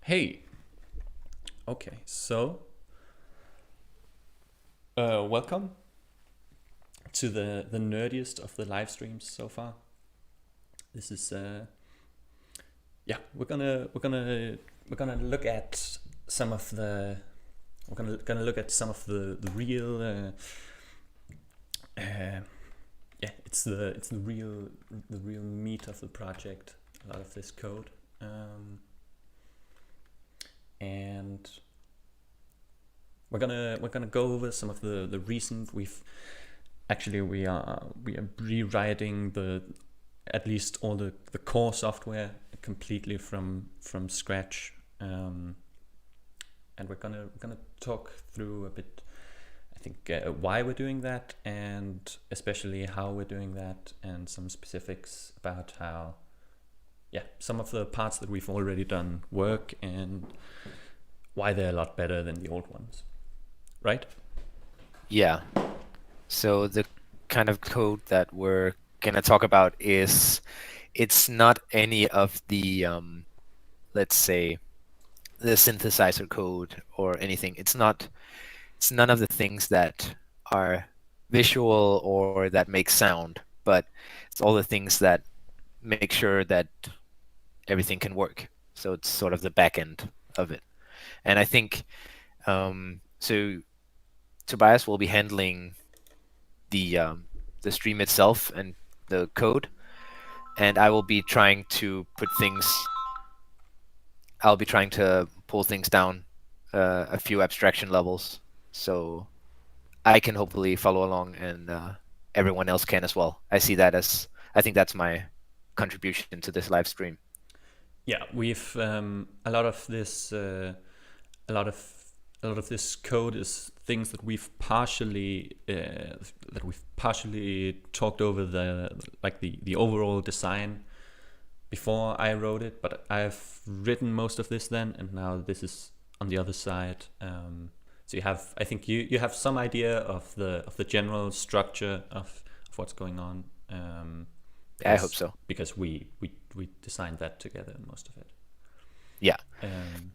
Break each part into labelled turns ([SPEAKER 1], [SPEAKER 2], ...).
[SPEAKER 1] Hey, okay, so welcome to the nerdiest of the live streams so far. This is yeah, we're gonna look at some of the we're gonna look at some of the real yeah, it's the real meat of the project. A lot of this code, and we're gonna go over some of the recent. We are rewriting the at least all the core software completely from scratch, and we're gonna talk through a bit. I think why we're doing that, and especially how we're doing that, and some specifics about how some of the parts that we've already done work and why they're a lot better than the old ones, right?
[SPEAKER 2] Yeah. So the kind of code that we're gonna talk about is it's not any of the let's say the synthesizer code or anything. It's none of the things that are visual or that make sound, but it's all the things that make sure that everything can work. So it's sort of the back end of it. And I think so Tobias will be handling the stream itself and the code, and I will be trying to put things. I'll be trying to pull things down a few abstraction levels, so I can hopefully follow along, and everyone else can as well. I think that's my contribution to this live stream.
[SPEAKER 1] Yeah, we've a lot of this a lot of a lot of this code is things that we've partially talked over the overall design before I wrote it, but I've written most of this then, and now this is on the other side. So you have, I think you have some idea of the general structure of what's going on,
[SPEAKER 2] I hope
[SPEAKER 1] because
[SPEAKER 2] so.
[SPEAKER 1] we designed that together, most of it.
[SPEAKER 2] Yeah.
[SPEAKER 1] Um,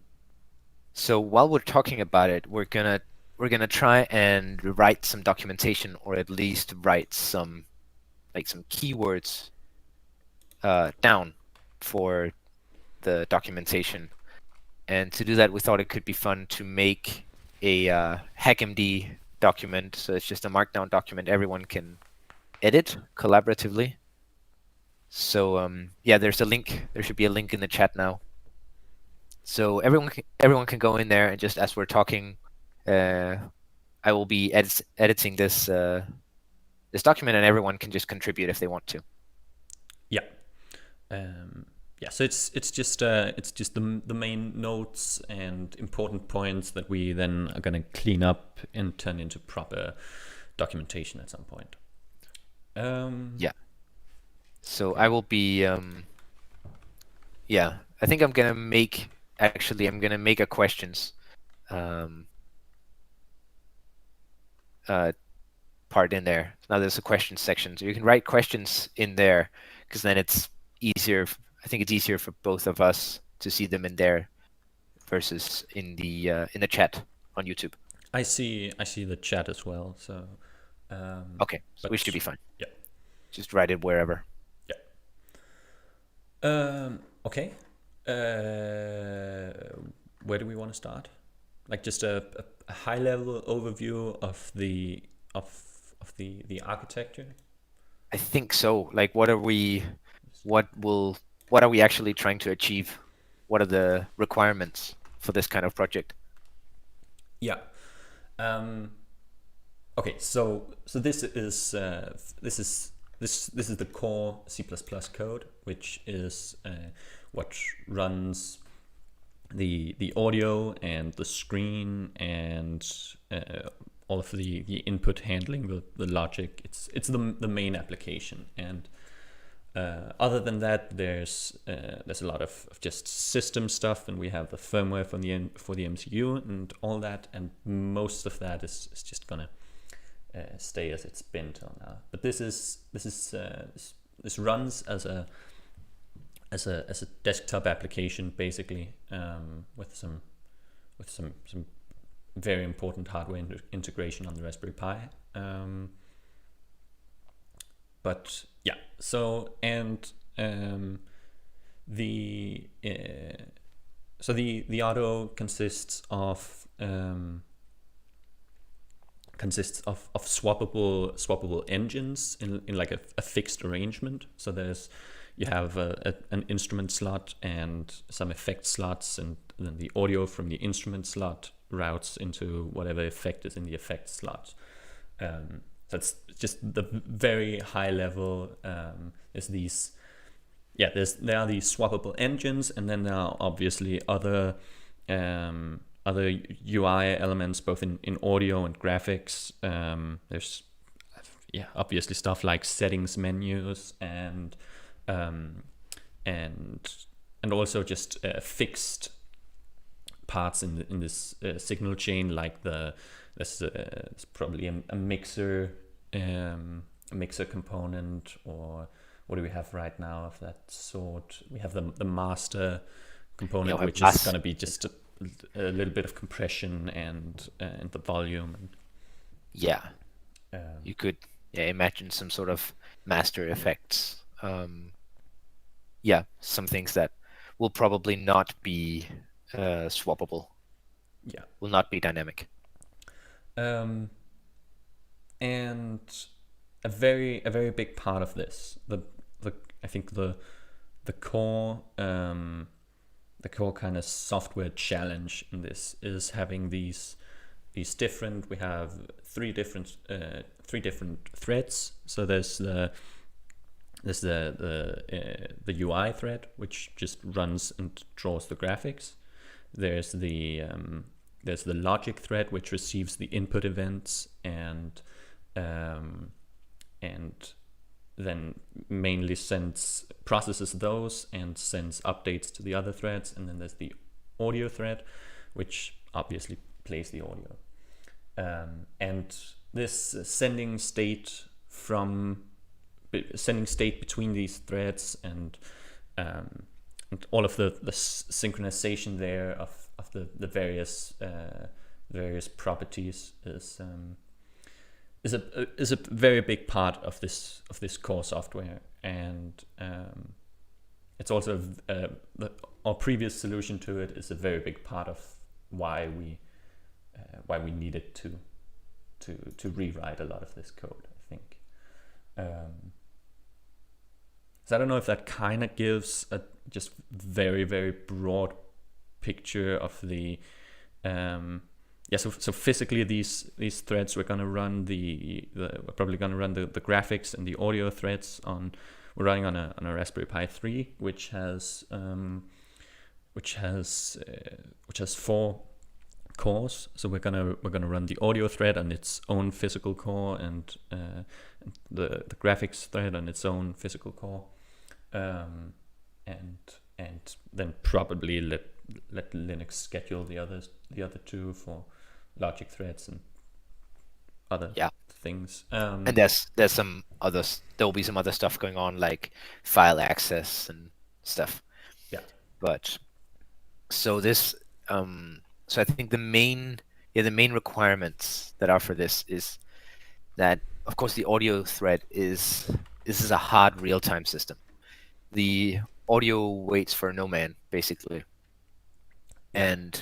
[SPEAKER 2] So while we're talking about it, we're gonna try and write some documentation, or at least write some keywords down for the documentation. And to do that, we thought it could be fun to make a HackMD document. So it's just a markdown document everyone can edit collaboratively. So yeah, there's a link. There should be a link in the chat now. So everyone can go in there, and just as we're talking, uh, I will be editing this document, and everyone can just contribute if they want to.
[SPEAKER 1] yeah. Yeah, so it's just the main notes and important points that we then are gonna clean up and turn into proper documentation at some point.
[SPEAKER 2] Yeah. So
[SPEAKER 1] Okay.
[SPEAKER 2] I will be yeah. I think I'm gonna make a questions um, uh, part in there. Now there's a questions section, so you can write questions in there, because then it's easier. I think it's easier for both of us to see them in there versus in the chat on YouTube.
[SPEAKER 1] I see the chat as well. So,
[SPEAKER 2] Okay, so we
[SPEAKER 1] but
[SPEAKER 2] should be fine.
[SPEAKER 1] yeah,
[SPEAKER 2] Just write it wherever.
[SPEAKER 1] yeah. Okay. Where do we want to start? Like just a high level overview of the architecture.
[SPEAKER 2] I think so. Like, what will, what are we actually trying to achieve? What are the requirements for this kind of project?
[SPEAKER 1] Yeah. Um, okay. So this is the core C++ code, which is what runs the audio and the screen and all of the input handling, the logic. It's the main application, and other than that, there's a lot of just system stuff, and we have the firmware for the MCU and all that, and most of that is just gonna stay as it's been till now. But this runs as as a desktop application, basically, with some very important hardware integration on the Raspberry Pi. But yeah, so and the the OTTO consists of swappable engines in like a fixed arrangement. So you have an instrument slot and some effect slots, and then the audio from the instrument slot routes into whatever effect is in the effect slot. So it's just the very high level. There's these, there are these swappable engines, and then there are obviously other UI elements, both in audio and graphics. There's obviously stuff like settings menus and also just fixed parts in this signal chain, like there's probably a mixer component, or what do we have right now of that sort? We have the master component, which is going to be just a little bit of compression and the volume.
[SPEAKER 2] You could imagine some sort of master effects. Some things that will probably not be swappable. Will not be dynamic.
[SPEAKER 1] And a very big part of this, I think the core kind of software challenge in this is having these different. We have three different threads. So there's the UI thread, which just runs and draws the graphics. There's the logic thread, which receives the input events and then mainly processes those and sends updates to the other threads. And then there's the audio thread, which obviously plays the audio. And this sending state between these threads and all of the synchronization there of the various properties is a very big part of this core software. And it's also our previous solution to it is a very big part of why we needed to rewrite a lot of this code, I think. So I don't know if that kind of gives a just very, very broad picture of the so physically these threads, we're going to run we're probably going to run the graphics and the audio threads we're running on a Raspberry Pi 3, which has 4 cores. So we're gonna run the audio thread on its own physical core, and the graphics thread on its own physical core, and then probably let Linux schedule the other 2 for logic threads and other things.
[SPEAKER 2] And there's some others. There will be some other stuff going on, like file access and stuff. But so this so I think the main requirements that are for this is that, of course, the audio thread is a hard real-time system. The audio waits for no man, basically. And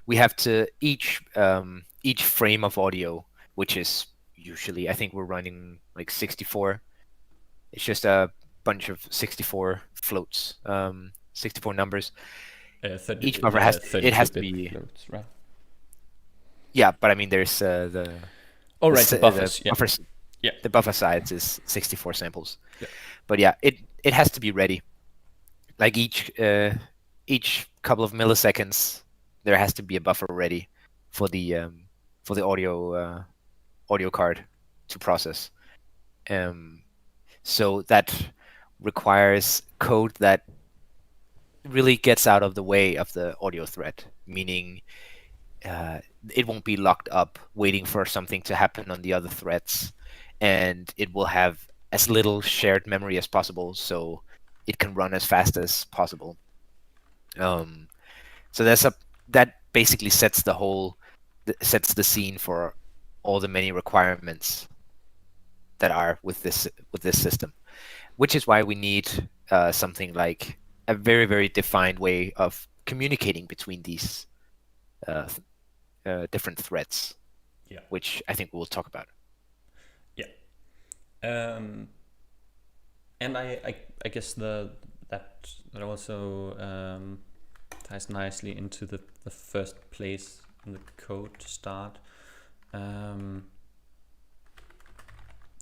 [SPEAKER 2] we have to each frame of audio, which is usually, I think we're running like 64. It's just a bunch of 64 floats, 64 numbers. Each buffer has to be floats, right? Yeah, but I mean, there's the
[SPEAKER 1] buffers.
[SPEAKER 2] The buffer size is 64 samples. But it has to be ready. Like each couple of milliseconds, there has to be a buffer ready for the audio card to process. So that requires code that really gets out of the way of the audio thread, meaning it won't be locked up waiting for something to happen on the other threads, and it will have as little shared memory as possible, so it can run as fast as possible. So that basically sets the scene for all the many requirements that are with this system, which is why we need something like a very, very defined way of communicating between these different threads,
[SPEAKER 1] Yeah.
[SPEAKER 2] which I think we'll talk about.
[SPEAKER 1] Yeah. And I guess that also ties nicely into the first place in the code to start. Let's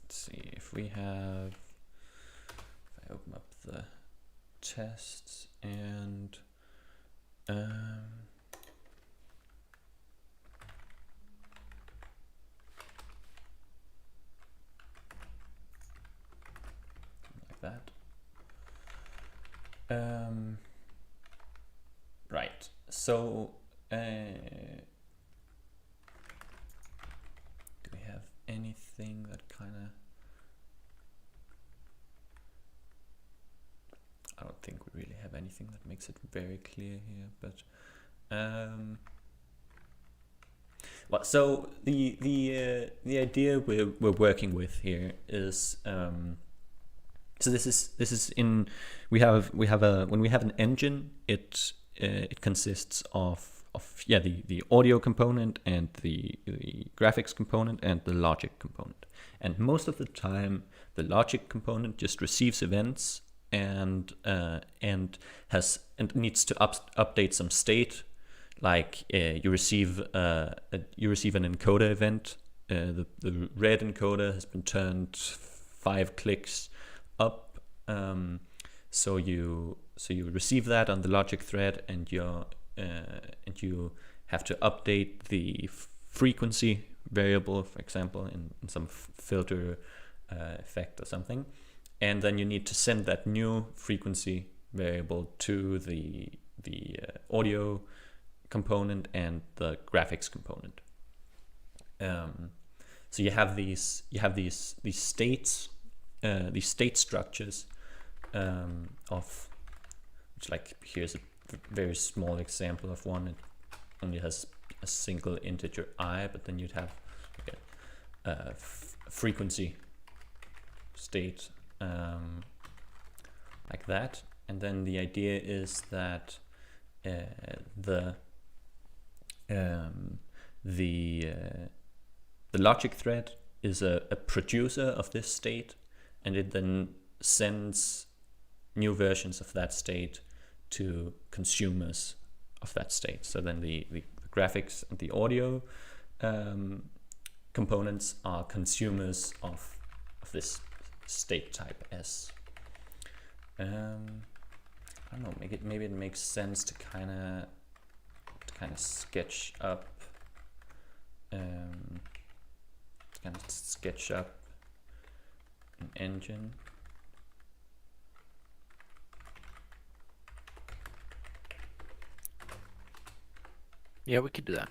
[SPEAKER 1] see if I open up the tests and like that. Right. So do we have anything that kind of? I don't think we really have anything that makes it very clear here, but well, so the idea we're working with here is so this is in we have a when we have an engine, it consists of the audio component and the graphics component and the logic component, and most of the time the logic component just receives events and needs to update some state, like you receive an encoder event. The red encoder has been turned 5 clicks up, so you receive that on the logic thread, and you have to update the frequency variable, for example, in some filter effect or something, and then you need to send that new frequency variable to the audio component and the graphics component. So you have these states, these state structures of which, like, here's a very small example of one. It only has a single integer I, but then you'd have like a frequency state like that, and then the idea is that the logic thread is a producer of this state, and it then sends new versions of that state to consumers of that state. So then the graphics and the audio components are consumers of this state type S. I don't know. Maybe it makes sense to kind of sketch up. An engine.
[SPEAKER 2] Yeah, we could do that.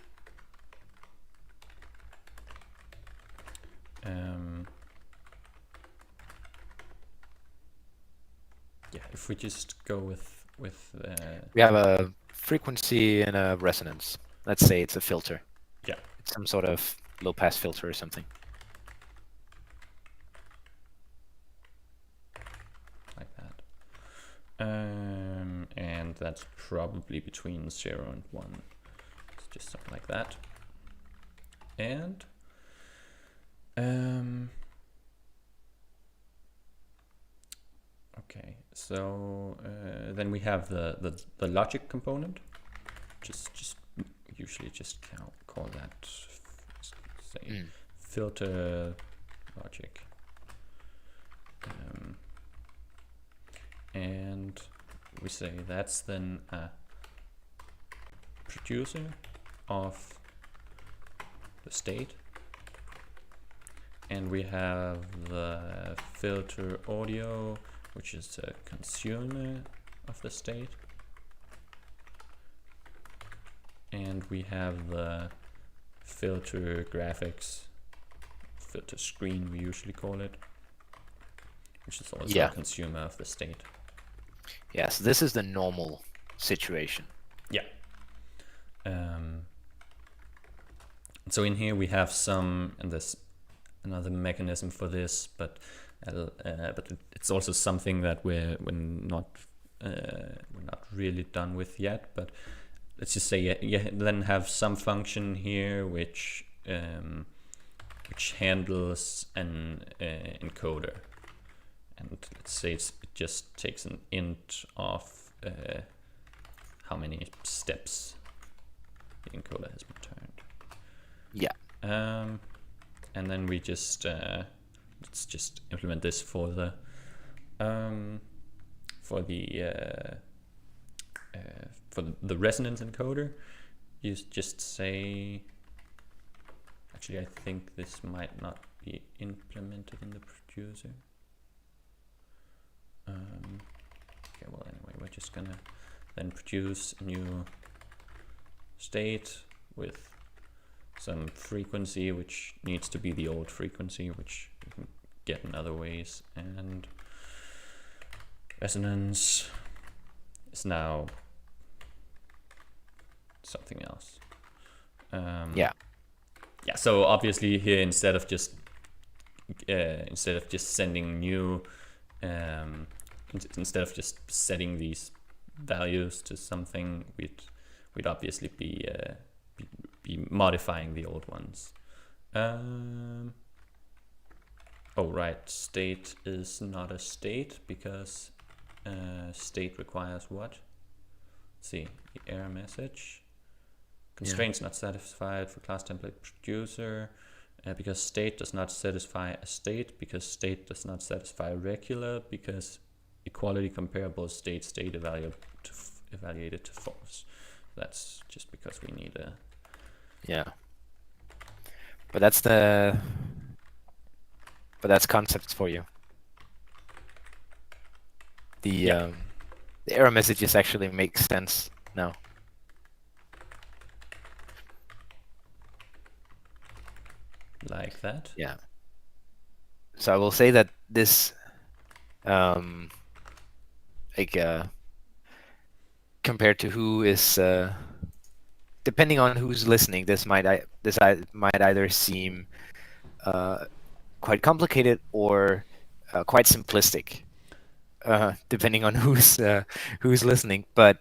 [SPEAKER 1] Yeah, if we just go with
[SPEAKER 2] we have a frequency and a resonance. Let's say it's a filter.
[SPEAKER 1] Yeah,
[SPEAKER 2] it's some sort of low pass filter or something.
[SPEAKER 1] Like that. And that's probably between 0 and 1. It's just something like that. And okay, so then we have the logic component. Just usually just call that filter logic. And we say that's then a producer of the state, and we have the filter audio, which is a consumer of the state, and we have the filter graphics, filter screen we usually call it, which is also a consumer of the state.
[SPEAKER 2] Yeah, so this is the normal situation.
[SPEAKER 1] Yeah. So in here we have some, and there's another mechanism for this, but it's also something that we're not really done with yet. But let's just say you then have some function here which handles an encoder, and let's say it just takes an int of how many steps the encoder has returned.
[SPEAKER 2] Yeah.
[SPEAKER 1] And then we just let's just implement this for the resonance encoder. You just say, actually I think this might not be implemented in the producer. Okay, well anyway, we're just gonna then produce a new state with some frequency which needs to be the old frequency, which you can get in other ways, and resonance is now something else.
[SPEAKER 2] Yeah.
[SPEAKER 1] So obviously here, instead of just sending new instead of just setting these values to something, we'd obviously be modifying the old ones. Oh right, state is not a state because state requires what? Let's see, the error message. Constraints not satisfied for class template producer, because state does not satisfy a state, because state does not satisfy regular, because equality comparable state evaluated to false. That's just because we need a...
[SPEAKER 2] Yeah. But that's concepts for you. The error messages actually make sense now.
[SPEAKER 1] Like that?
[SPEAKER 2] Yeah. So I will say that this, compared to who is, depending on who's listening, this might either seem quite complicated or quite simplistic, depending on who's listening. But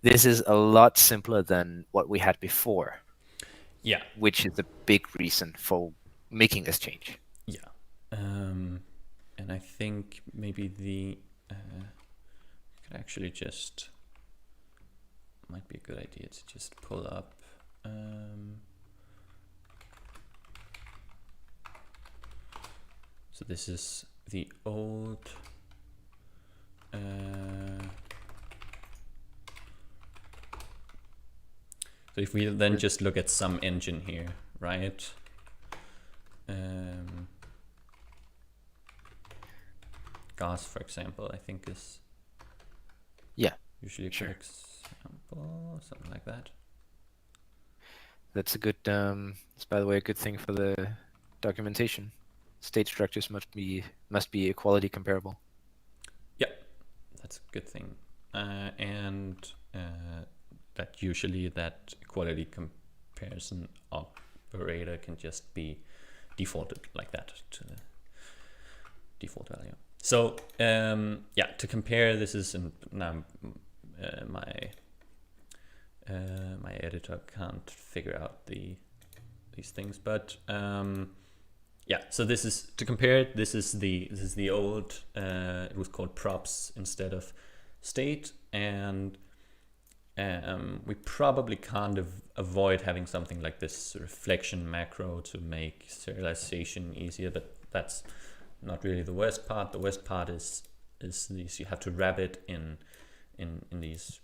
[SPEAKER 2] this is a lot simpler than what we had before.
[SPEAKER 1] Yeah.
[SPEAKER 2] Which is a big reason for making this change.
[SPEAKER 1] Yeah. And I think maybe the could actually just might be a good idea to just pull up so this is the old so if we then just look at some engine here, right? Gas, for example, I think is usually a good example, something like that.
[SPEAKER 2] That's a good. It's, by the way, a good thing for the documentation. State structures must be equality comparable.
[SPEAKER 1] Yeah, that's a good thing, and that usually that equality comparison operator can just be defaulted like that to the default value. So to compare, this is now my editor can't figure out these things, but so this is to compare it. This is the old it was called props instead of state, and we probably can't avoid having something like this reflection macro to make serialization easier, but that's not really the worst part. The worst part is these, you have to wrap it in these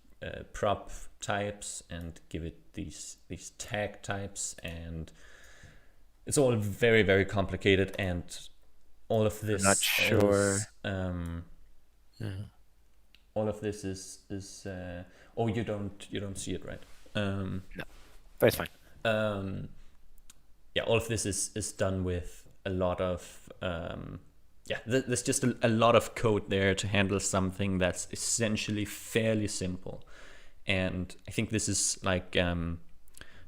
[SPEAKER 1] prop types and give it these tag types, and it's all very, very complicated, and all of this
[SPEAKER 2] I'm not sure.
[SPEAKER 1] All of this is oh, you don't see it, right?
[SPEAKER 2] No, but it's fine.
[SPEAKER 1] All of this is done with a lot of yeah, there's just a lot of code there to handle something that's essentially fairly simple. And I think this is like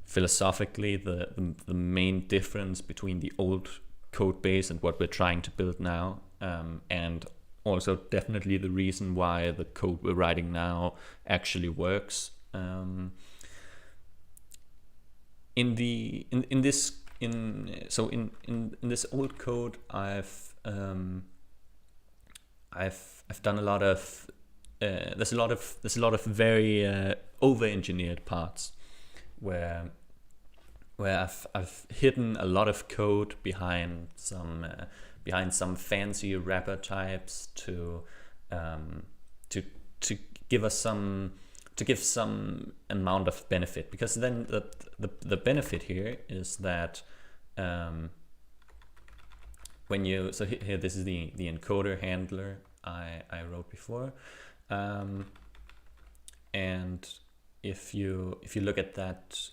[SPEAKER 1] philosophically the main difference between the old code base and what we're trying to build now, and also definitely the reason why the code we're writing now actually works. In this old code, I've done a lot of there's a lot of very over-engineered parts where I've hidden a lot of code behind some fancy wrapper types to give us some amount of benefit, because then the benefit here is that when you here this is the encoder handler I wrote before, and if you look at that,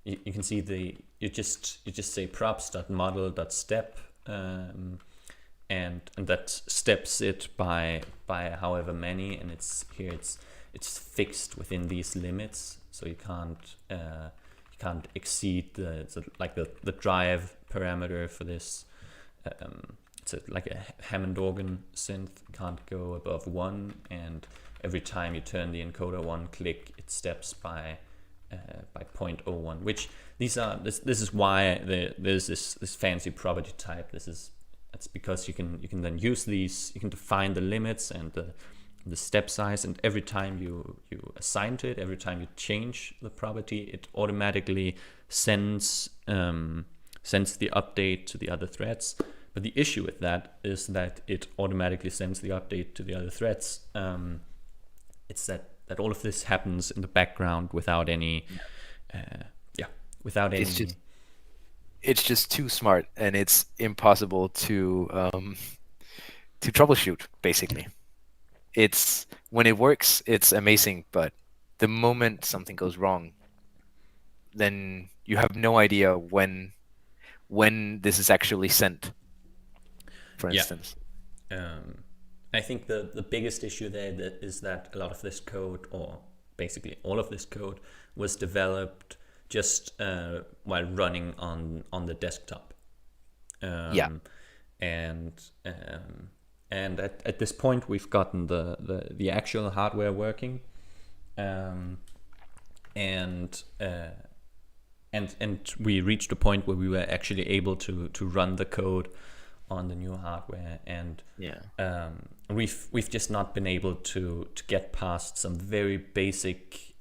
[SPEAKER 1] you can see you just say props.model.step, and that steps it by however many, and it's fixed within these limits, so you can't exceed the drive parameter for this. It's like a Hammond organ synth, can't go above 1, and every time you turn the encoder 1 click, it steps by 0.01. Which this is why there's this fancy property type. That's because you can then use these. You can define the limits and the step size, and every time you assign to it, every time you change the property, it automatically sends the update to the other threads. But the issue with that is that it automatically sends the update to the other threads. It's that all of this happens in the background without any, without any.
[SPEAKER 2] It's just too smart, and it's impossible to troubleshoot. Basically, it's when it works, it's amazing. But the moment something goes wrong, then you have no idea when this is actually sent. For instance,
[SPEAKER 1] I think the biggest issue there is that a lot of this code, or basically all of this code, was developed just while running on the desktop. And at this point we've gotten the actual hardware working, and we reached a point where we were actually able to run the code on the new hardware, and we've just not been able to get past some very basic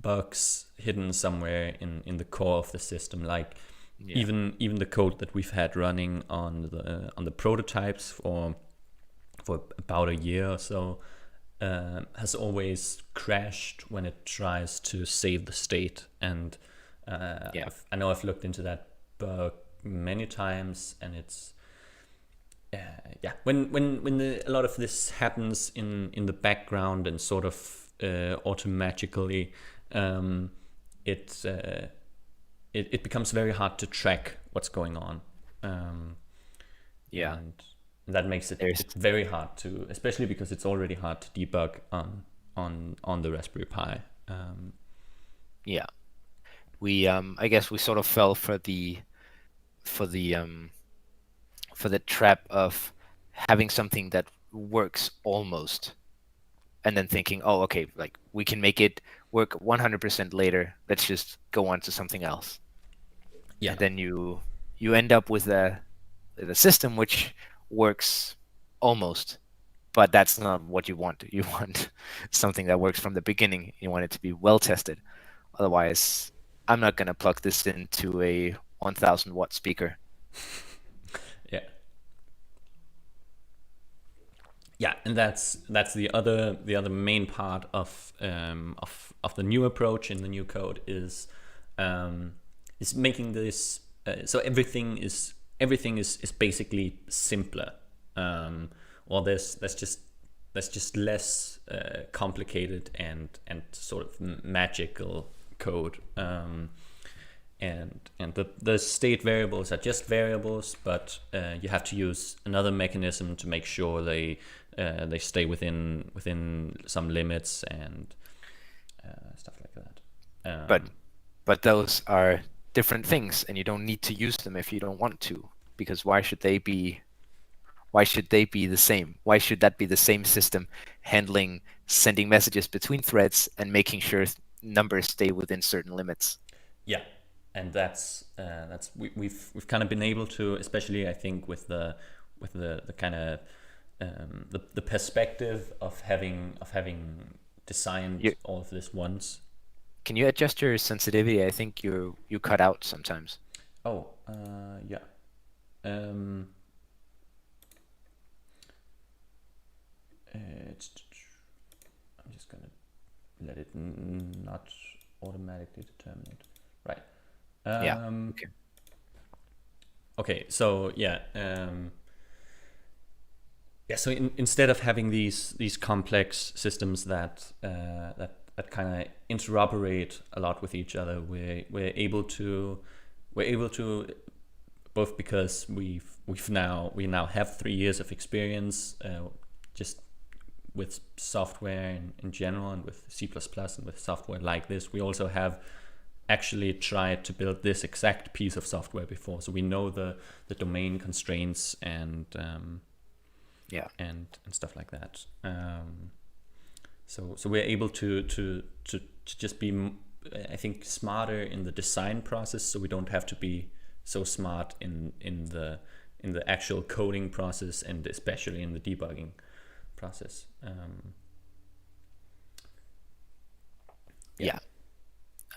[SPEAKER 1] bugs hidden somewhere in the core of the system. Like even the code that we've had running on the prototypes for about a year or so has always crashed when it tries to save the state. And I know I've looked into that bug many times, and it's when a lot of this happens in the background and sort of automatically, it becomes very hard to track what's going on. And that makes it very hard to, especially because it's already hard to debug on the Raspberry Pi.
[SPEAKER 2] We I guess we sort of fell for the trap of having something that works almost, and then thinking, oh, okay, like we can make it work 100% later. Let's just go on to something else. And then you end up with a system which works almost, but that's not what you want. You want something that works from the beginning. You want it to be well tested. Otherwise, I'm not going to plug this into a 1,000 watt speaker.
[SPEAKER 1] And that's the other main part of the new approach in the new code is making this so everything is basically simpler, or that's just less complicated and sort of magical code. and the state variables are just variables, but you have to use another mechanism to make sure they stay within some limits and stuff like that.
[SPEAKER 2] But those are different things, and you don't need to use them if you don't want to, because why should they be the same? Why should that be the same system handling sending messages between threads and making sure numbers stay within certain limits?
[SPEAKER 1] Yeah, and that's we've kind of been able to, especially I think with the kind of the perspective of having designed all of this once.
[SPEAKER 2] Can you adjust your sensitivity? I think you cut out sometimes.
[SPEAKER 1] Oh, yeah. I'm just gonna let it not automatically determine it. Right.
[SPEAKER 2] Yeah. Okay.
[SPEAKER 1] Okay. So yeah. Yeah. So instead of having these complex systems that kind of interoperate a lot with each other, we're able to both because we now have 3 years of experience just with software in general, and with C++ and with software like this. We also have actually tried to build this exact piece of software before, so we know the domain constraints and and stuff like that. So we're able to just be, I think, smarter in the design process, so we don't have to be so smart in the actual coding process, and especially in the debugging process.
[SPEAKER 2] Yeah,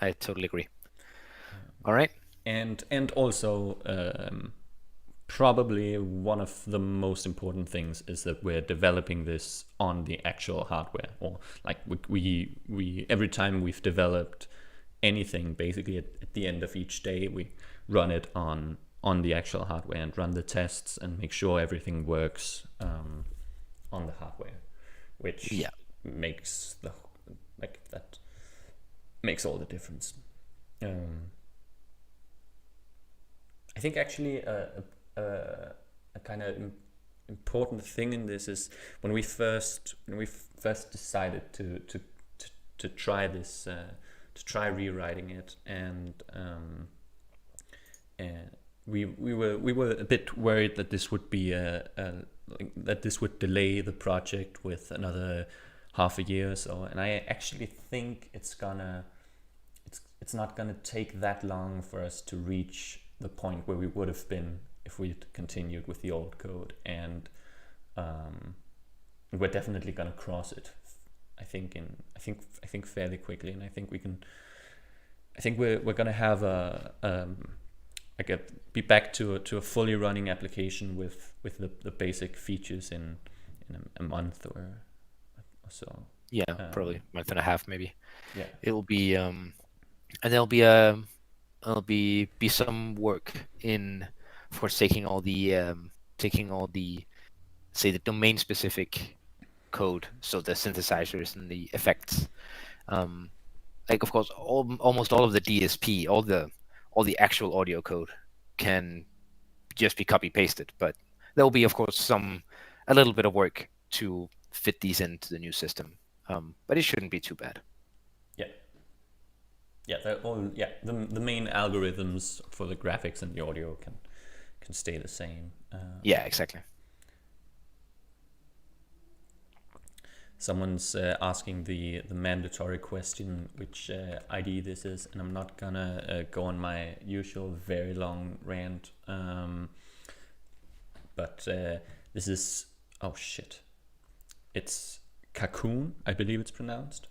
[SPEAKER 2] I totally agree. All right.
[SPEAKER 1] And also probably one of the most important things is that we're developing this on the actual hardware, or like we every time we've developed anything, basically at the end of each day we run it on the actual hardware and run the tests and make sure everything works on the hardware, which makes that makes all the difference. I think actually a kind of important thing in this is when we first decided to try this, to try rewriting it, and we were a bit worried that this would be that this would delay the project with another half a year or so, and I actually think it's not gonna take that long for us to reach the point where we would have been if we'd continued with the old code, and we're definitely gonna cross it. I think fairly quickly, and I think we can. I think we're gonna have be back to a fully running application with the basic features in a month or so.
[SPEAKER 2] Yeah, probably a month and a half, maybe.
[SPEAKER 1] Yeah,
[SPEAKER 2] it'll be and there'll be some work in, of course, taking all the say the domain specific code, so the synthesizers and the effects. Like, of course, almost all of the DSP, all the actual audio code can just be copy pasted, but there will be, of course, a little bit of work to fit these into the new system. But it shouldn't be too bad.
[SPEAKER 1] Yeah, they're all, the main algorithms for the graphics and the audio can stay the same.
[SPEAKER 2] Yeah, exactly.
[SPEAKER 1] Someone's asking the mandatory question, which ID this is, and I'm not gonna go on my usual very long rant, but this is, oh shit, it's Cocoon, I believe it's pronounced,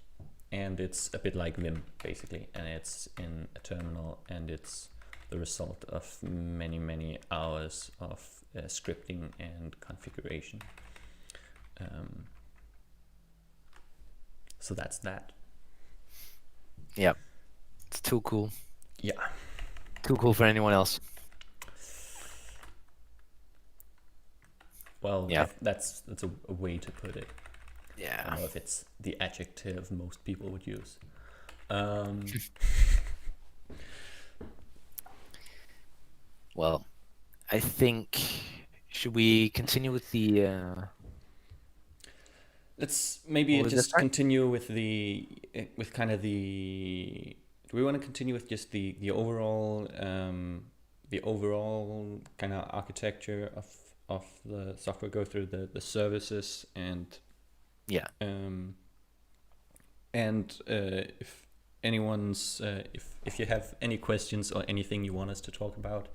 [SPEAKER 1] and it's a bit like Vim basically, and it's in a terminal, and it's the result of many hours of scripting and configuration. So that's that.
[SPEAKER 2] Yeah, it's too cool.
[SPEAKER 1] Yeah,
[SPEAKER 2] too cool for anyone else.
[SPEAKER 1] Well, yeah, that's a way to put it.
[SPEAKER 2] Yeah,
[SPEAKER 1] I don't know if it's the adjective most people would use.
[SPEAKER 2] Well, I think, should we continue with the
[SPEAKER 1] Let's maybe
[SPEAKER 2] what was this
[SPEAKER 1] just
[SPEAKER 2] part?
[SPEAKER 1] continue with with kind of the. Do we want to continue with just the overall kind of architecture of the software? Go through the services
[SPEAKER 2] Yeah.
[SPEAKER 1] um, if anyone's if you have any questions or anything you want us to talk about,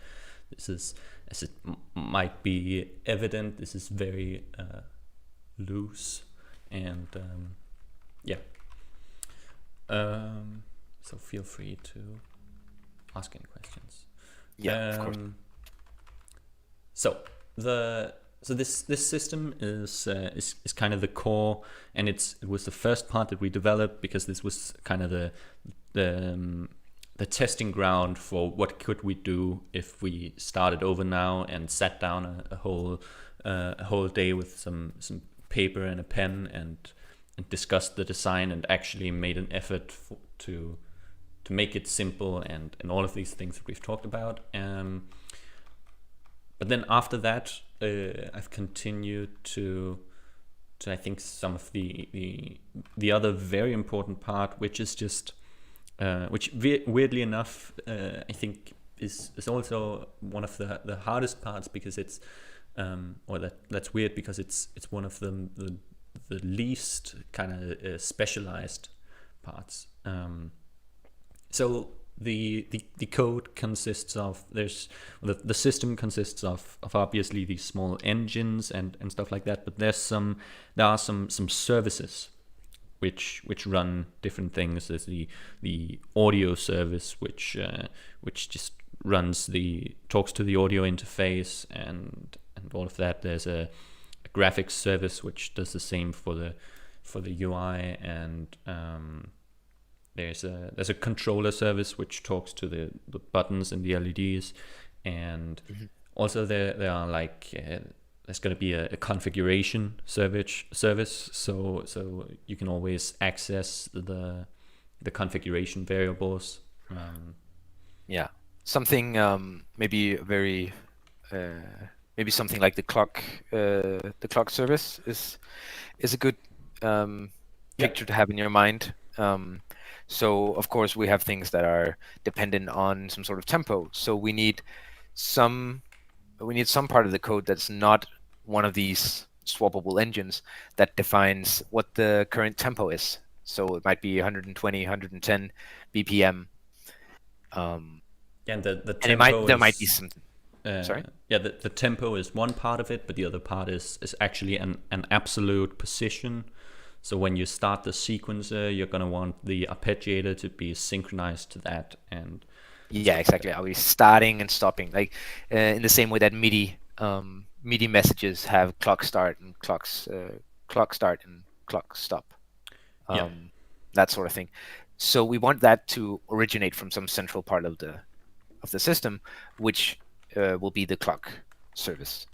[SPEAKER 1] this is, as it might be evident, this is very loose, and yeah. So feel free to ask any questions.
[SPEAKER 2] Yeah, of course.
[SPEAKER 1] So this system is kind of the core, and it was the first part that we developed because this was kind of the testing ground for what could we do if we started over now and sat down a whole day with some paper and a pen and discussed the design and actually made an effort to make it simple and all of these things that we've talked about. But then after that, I've continued to I think some of the other very important part, which is just which weirdly enough I think is also one of the hardest parts, because it's or that's weird because it's one of the least kind of specialized parts. So the code consists of the system consists of obviously these small engines and stuff like that, but there are some services which run different things. There's the audio service which just talks to the audio interface and all of that. There's a graphics service which does the same for the UI, and there's a controller service which talks to the buttons and the LEDs, and also there are like there's going to be a configuration service, so you can always access the configuration variables.
[SPEAKER 2] Yeah, something maybe very maybe something like the clock service is a good picture to have in your mind. So of course we have things that are dependent on some sort of tempo. So we need some part of the code that's not one of these swappable engines that defines what the current tempo is. So it might be 120, 110 BPM.
[SPEAKER 1] And the
[SPEAKER 2] And
[SPEAKER 1] tempo
[SPEAKER 2] there might be some. Sorry.
[SPEAKER 1] Yeah, the tempo is one part of it, but the other part is actually an absolute position. So when you start the sequencer, you're going to want the arpeggiator to be synchronized to that. And
[SPEAKER 2] yeah, exactly. Are we starting and stopping? Like in the same way that MIDI messages have clock start and clock start and clock stop. That sort of thing. So we want that to originate from some central part of the system, which will be the clock service.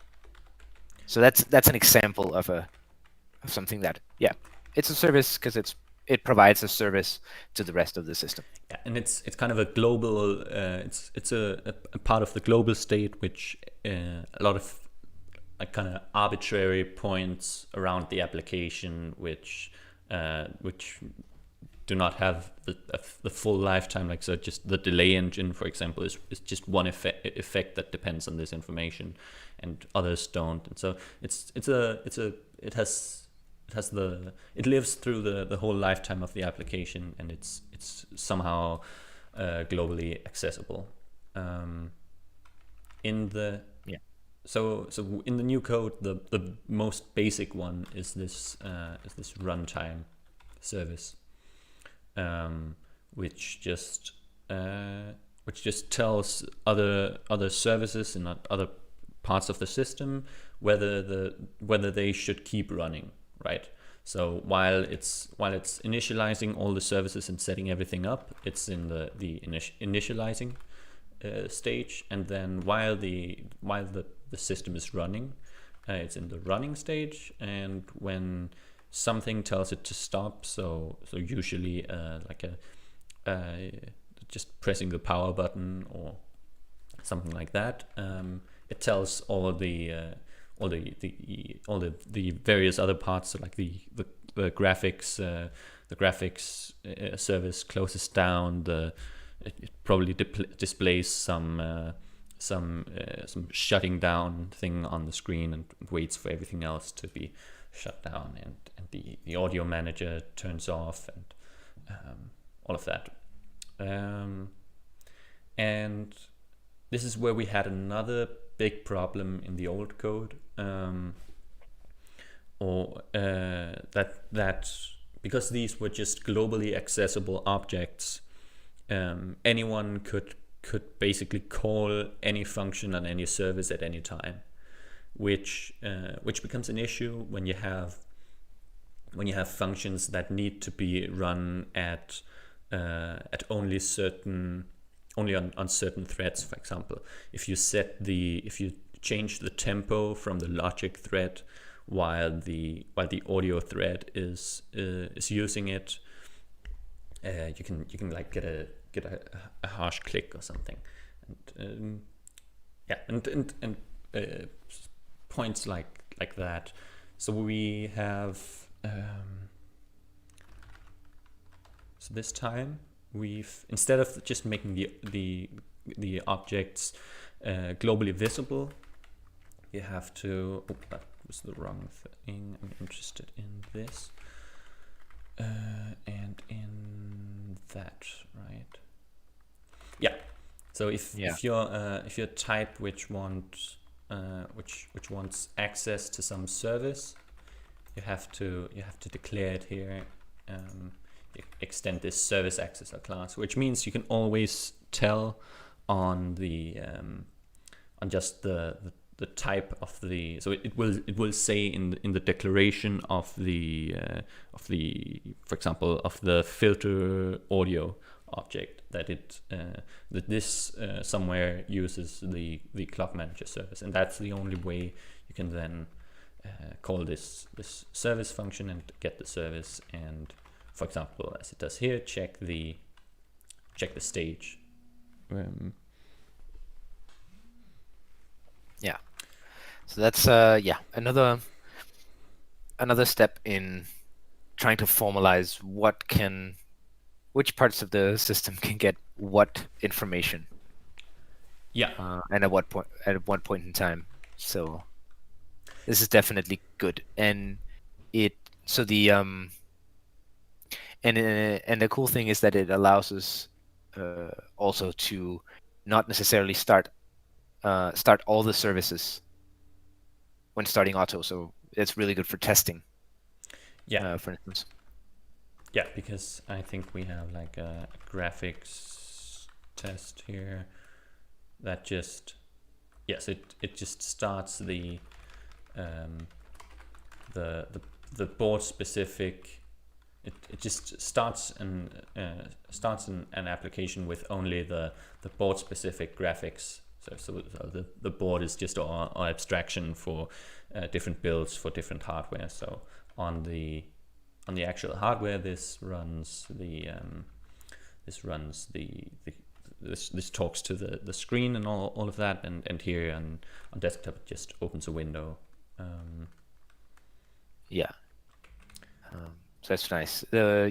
[SPEAKER 2] So that's an example of something that, yeah, it's a service because it provides a service to the rest of the system.
[SPEAKER 1] Yeah, and it's kind of a global. It's a part of the global state, which a lot of like kind of arbitrary points around the application, which do not have the full lifetime. Like, so just the delay engine, for example, is just one effect that depends on this information, and others don't. And so it lives through the whole lifetime of the application, and it's somehow globally accessible. So in the new code, the most basic one is this runtime service, which just tells other services in other parts of the system whether they should keep running, right? So while it's initializing all the services and setting everything up, it's in the initializing stage, and then while the system is running, it's in the running stage, and when something tells it to stop, so usually like just pressing the power button or something like that. It tells all the various other parts, so like the graphics, service closes down. It probably displays some shutting down thing on the screen and waits for everything else to be shut down, and the audio manager turns off, and all of that. And this is where we had another big problem in the old code, that because these were just globally accessible objects, anyone could basically call any function on any service at any time, which becomes an issue when you have functions that need to be run at only on certain threads. For example, if you change the tempo from the logic thread while the audio thread is using it, you can like get a harsh click or something, and points like that. So we have so this time we've, instead of just making the objects globally visible, you have to, that was the wrong thing. I'm interested in this and in that, right? Yeah. So if you're type which wants access to some service, you have to declare it here. You extend this service accessor class, which means you can always tell on the on just the type of the, so it will say in the declaration of the for example of the filter audio object that that this somewhere uses the clock manager service, and that's the only way you can then call this service function and get the service, and for example, as it does here, check the stage.
[SPEAKER 2] Yeah. So that's another step in trying to formalize which parts of the system can get what information.
[SPEAKER 1] Yeah.
[SPEAKER 2] And at what point in time. So this is definitely good, and the cool thing is that it allows us also to not necessarily start all the services when starting OTTO. So it's really good for testing.
[SPEAKER 1] Yeah.
[SPEAKER 2] For instance.
[SPEAKER 1] Yeah, because I think we have like a graphics test here that just, yes, it just starts the board specific. It just starts an application with only the board specific graphics. So the board is just our abstraction for different builds for different hardware. So on the actual hardware, this talks to the screen and all of that, and here on desktop it just opens a window.
[SPEAKER 2] So that's nice. I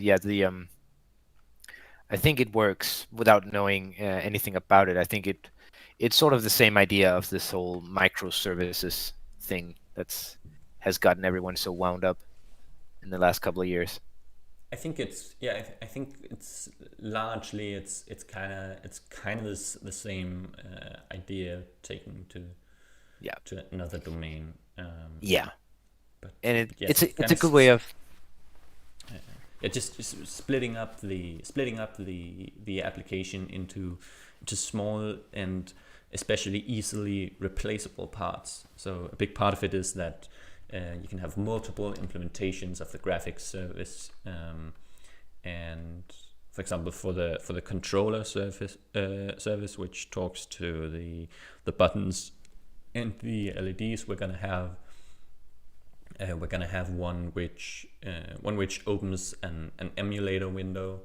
[SPEAKER 2] think it works without knowing anything about it. I think it's sort of the same idea of this whole microservices thing has gotten everyone so wound up in the last couple of years.
[SPEAKER 1] I think it's largely it's kind of the same idea taken to another domain. But
[SPEAKER 2] and
[SPEAKER 1] yes,
[SPEAKER 2] it's a good way of
[SPEAKER 1] just splitting up the application into small and especially easily replaceable parts. So a big part of it is that you can have multiple implementations of the graphics service, and for example for the controller service which talks to the buttons and the LEDs, we're gonna have one which opens an emulator window,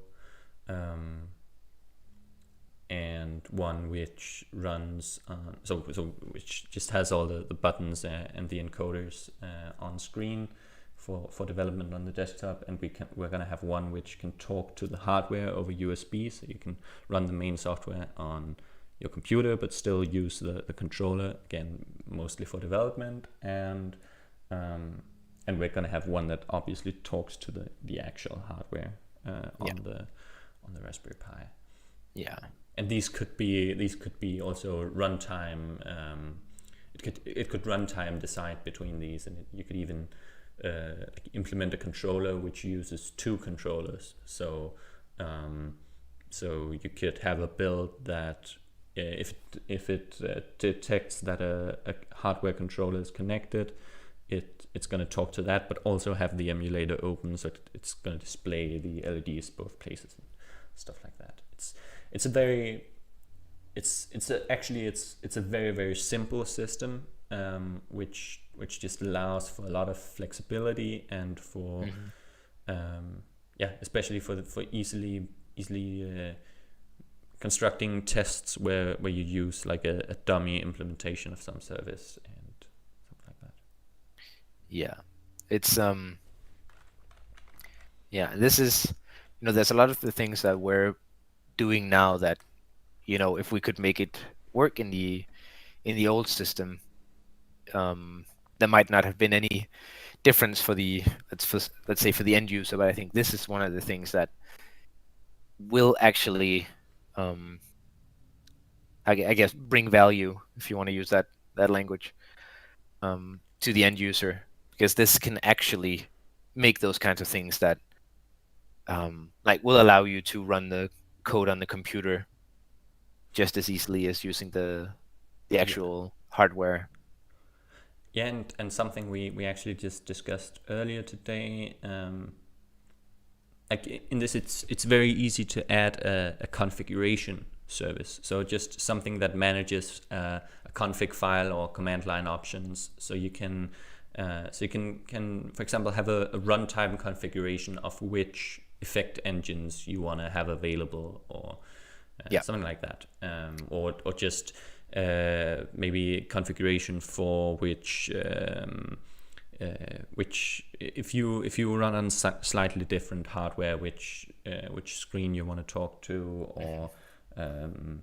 [SPEAKER 1] and one which runs which just has all the buttons and the encoders on screen for development on the desktop, and we're gonna have one which can talk to the hardware over USB, so you can run the main software on your computer but still use the controller, again mostly for development, and we're gonna have one that obviously talks to the actual hardware on the Raspberry Pi.
[SPEAKER 2] Yeah.
[SPEAKER 1] And these could be also runtime. It could runtime decide between these, and you could even implement a controller which uses two controllers. So you could have a build that if it detects that a hardware controller is connected, it's going to talk to that, but also have the emulator open, so it's going to display the LEDs both places and stuff like that. It's a very very, very simple system, which just allows for a lot of flexibility and for especially for easily constructing tests where you use like a dummy implementation of some service and something like that.
[SPEAKER 2] Yeah, it's this is, there's a lot of the things that we're doing now that, if we could make it work in the old system, there might not have been any difference for the let's say for the end user, but I think this is one of the things that will actually I guess bring value, if you want to use that language, to the end user, because this can actually make those kinds of things that like will allow you to run the code on the computer just as easily as using the actual hardware.
[SPEAKER 1] Yeah, and something we actually just discussed earlier today. Like in this, it's very easy to add a configuration service. So just something that manages a config file or command line options. So you can for example have a runtime configuration of which effect engines you want to have available, or something like that, or just maybe configuration for which if you run on slightly different hardware, which screen you want to talk to, or you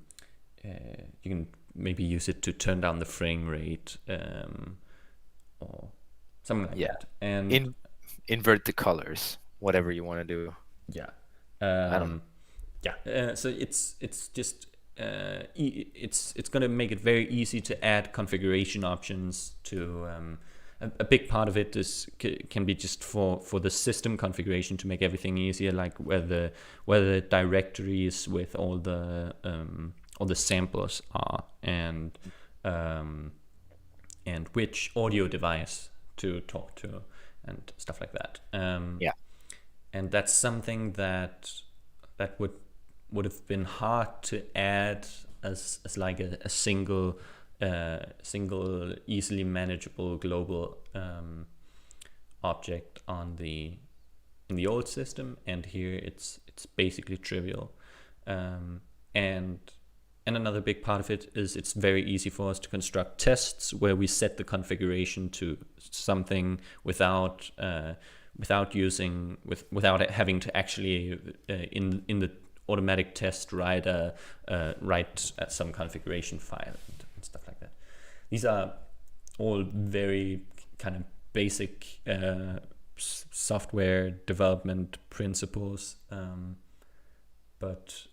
[SPEAKER 1] can maybe use it to turn down the frame rate, or something like that, and
[SPEAKER 2] invert the colors, whatever you want to do.
[SPEAKER 1] I don't know. So it's just it's going to make it very easy to add configuration options to a big part of it can be just for the system configuration, to make everything easier, like where the directories with all the samplers are, and which audio device to talk to and stuff like that. And that's something that would have been hard to add as like a single easily manageable global object in the old system, and here it's basically trivial. And another big part of it is it's very easy for us to construct tests where we set the configuration to something without having to actually in the automatic test write some configuration file and stuff like that. These are all very kind of basic software development principles, but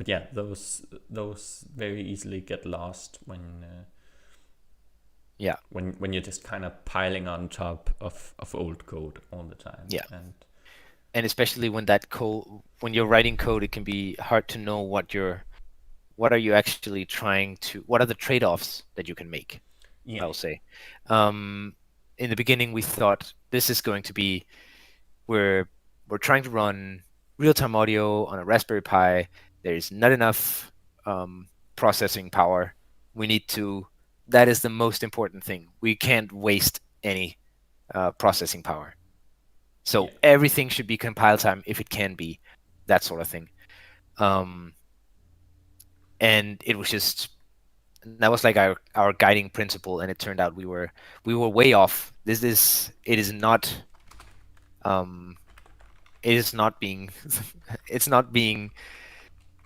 [SPEAKER 1] yeah, those very easily get lost when you're just kind of piling on top of old code all the time.
[SPEAKER 2] And especially when when you're writing code, it can be hard to know what are you actually trying to, what are the trade-offs that you can make. I'll say in the beginning we thought this is going to be, we're trying to run real-time audio on a Raspberry Pi. There is not enough processing power. That is the most important thing. We can't waste any processing power. So everything should be compile time if it can be, that sort of thing. and it was just, that was like our guiding principle, and it turned out we were way off. It is not it is not being it's not being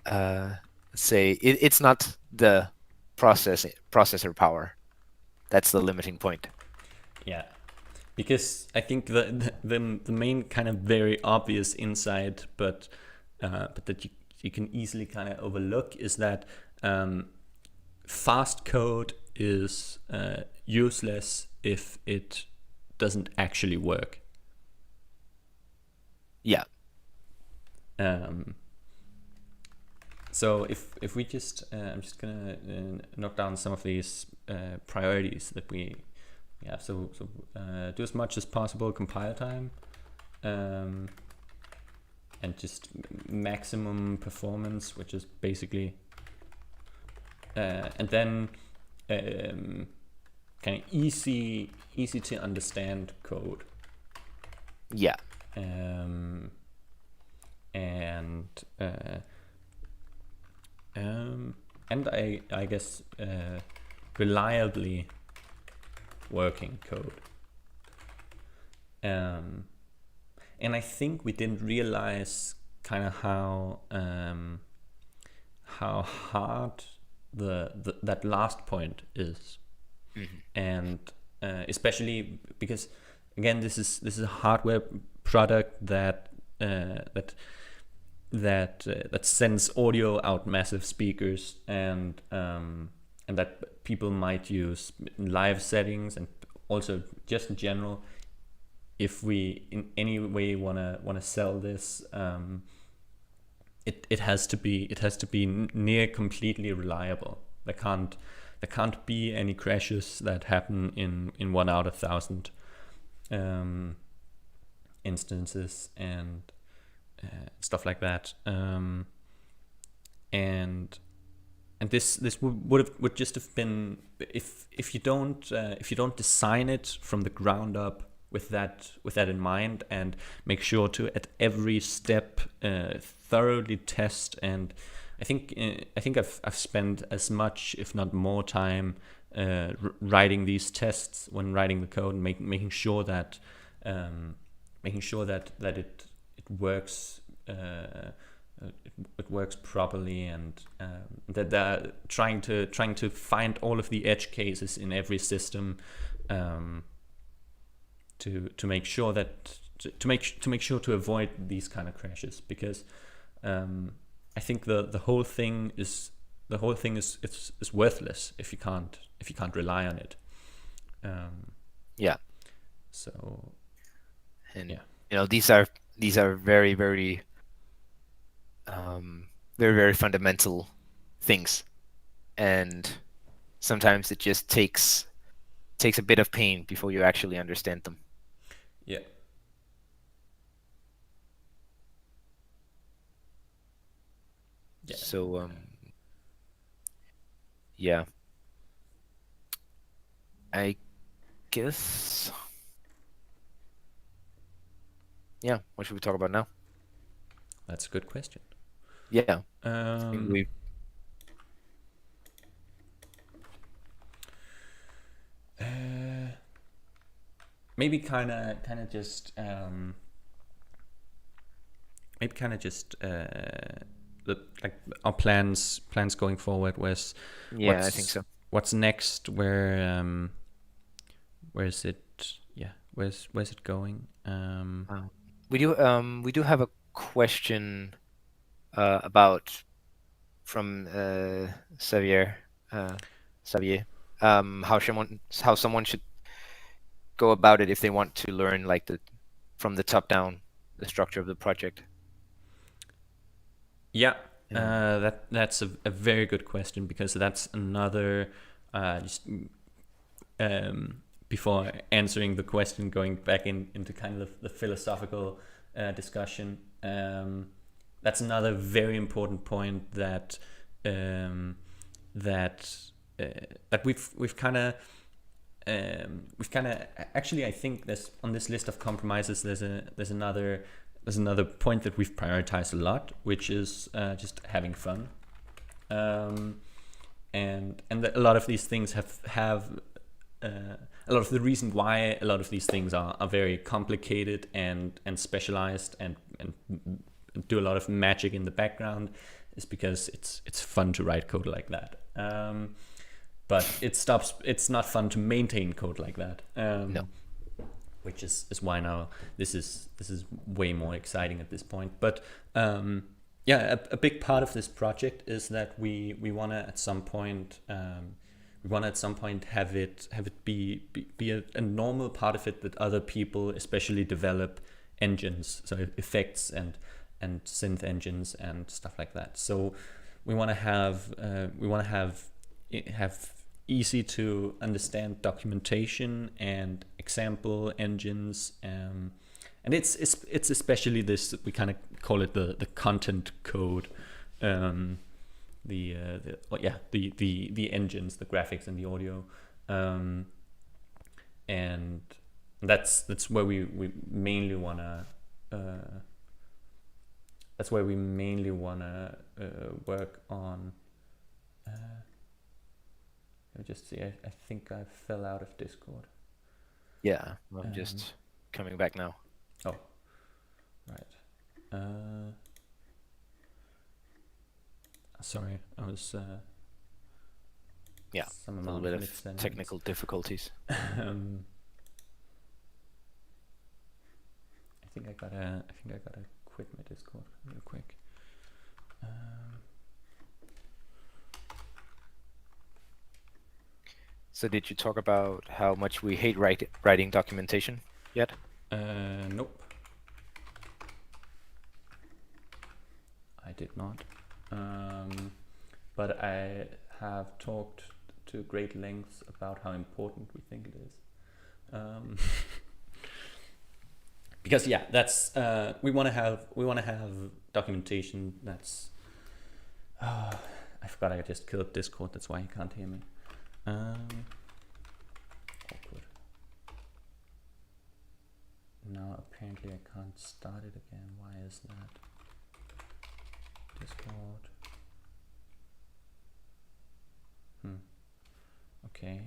[SPEAKER 2] it's not the processor power that's the limiting point.
[SPEAKER 1] Yeah, because I think the main kind of very obvious insight, but that you can easily kind of overlook is that fast code is useless if it doesn't actually work.
[SPEAKER 2] Yeah.
[SPEAKER 1] So if we just, I'm just gonna knock down some of these priorities that we have. So do as much as possible compile time, and just maximum performance, which is basically, and then kind of easy to understand code.
[SPEAKER 2] Yeah.
[SPEAKER 1] And I guess reliably working code. And I think we didn't realize kind of how hard that last point is.
[SPEAKER 2] Mm-hmm.
[SPEAKER 1] And especially because, again, this is a hardware product that sends audio out massive speakers, and that people might use in live settings, and also just in general, if we in any way wanna sell this, it has to be near completely reliable. There can't be any crashes that happen in 1 out of 1,000 instances, and stuff like that. And this would just have been, if you don't design it from the ground up with that in mind, and make sure to at every step thoroughly test. And I think I've spent as much, if not more, time writing these tests when writing the code, and making sure that it works. It works properly, and that they're trying to find all of the edge cases in every system, to make sure that to make sure to avoid these kind of crashes, because I think the whole thing is worthless if you can't rely on it.
[SPEAKER 2] Yeah.
[SPEAKER 1] So,
[SPEAKER 2] and
[SPEAKER 1] yeah,
[SPEAKER 2] these are very, very very, very fundamental things, and sometimes it just takes a bit of pain before you actually understand them.
[SPEAKER 1] Yeah.
[SPEAKER 2] So yeah, I guess, yeah, what should we talk about now?
[SPEAKER 1] That's a good question.
[SPEAKER 2] Yeah.
[SPEAKER 1] Maybe kind of just like our plans going forward.
[SPEAKER 2] I think so.
[SPEAKER 1] What's next? Where is it? Yeah, where's it going?
[SPEAKER 2] We do have a question about from Xavier. How someone should go about it if they want to learn like from the top down the structure of the project.
[SPEAKER 1] Yeah, that's a very good question, because that's another before answering the question, going back into kind of the philosophical discussion. That's another very important point that we've kind of actually, I think there's, on this list of compromises, there's another point that we've prioritized a lot, which is just having fun. And a lot of these things have a lot of the reason why a lot of these things are very complicated and specialized and do a lot of magic in the background is because it's fun to write code like that. But it's not fun to maintain code like that.
[SPEAKER 2] No.
[SPEAKER 1] Which is why now this is way more exciting at this point. But yeah, a big part of this project is that we want to at some point have it be a normal part of it that other people especially develop engines, so effects and synth engines and stuff like that. So we want to have easy to understand documentation and example engines, and it's especially this, we kind of call it the content code, the engines, the graphics and the audio, and that's where we mainly wanna work on. Let me just see. I think I fell out of Discord.
[SPEAKER 2] Yeah, I'm just coming back now.
[SPEAKER 1] Oh, right. Sorry, I was.
[SPEAKER 2] Yeah, a little bit of technical difficulties.
[SPEAKER 1] I think I gotta quit my Discord real quick.
[SPEAKER 2] So did you talk about how much we hate writing documentation yet?
[SPEAKER 1] Nope. I did not. But I have talked to great lengths about how important we think it is. Because yeah, that's we want to have documentation that's. I forgot I just killed Discord. That's why you can't hear me. Awkward. Now apparently I can't start it again. Why is that? Discord. Okay.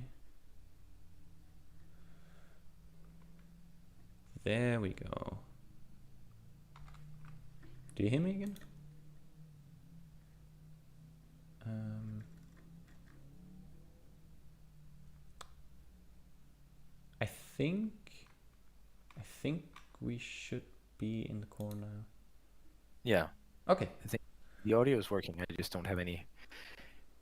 [SPEAKER 1] There we go. Do you hear me again? I think we should be in the call now.
[SPEAKER 2] Yeah.
[SPEAKER 1] Okay.
[SPEAKER 2] I think the audio is working. I just don't have any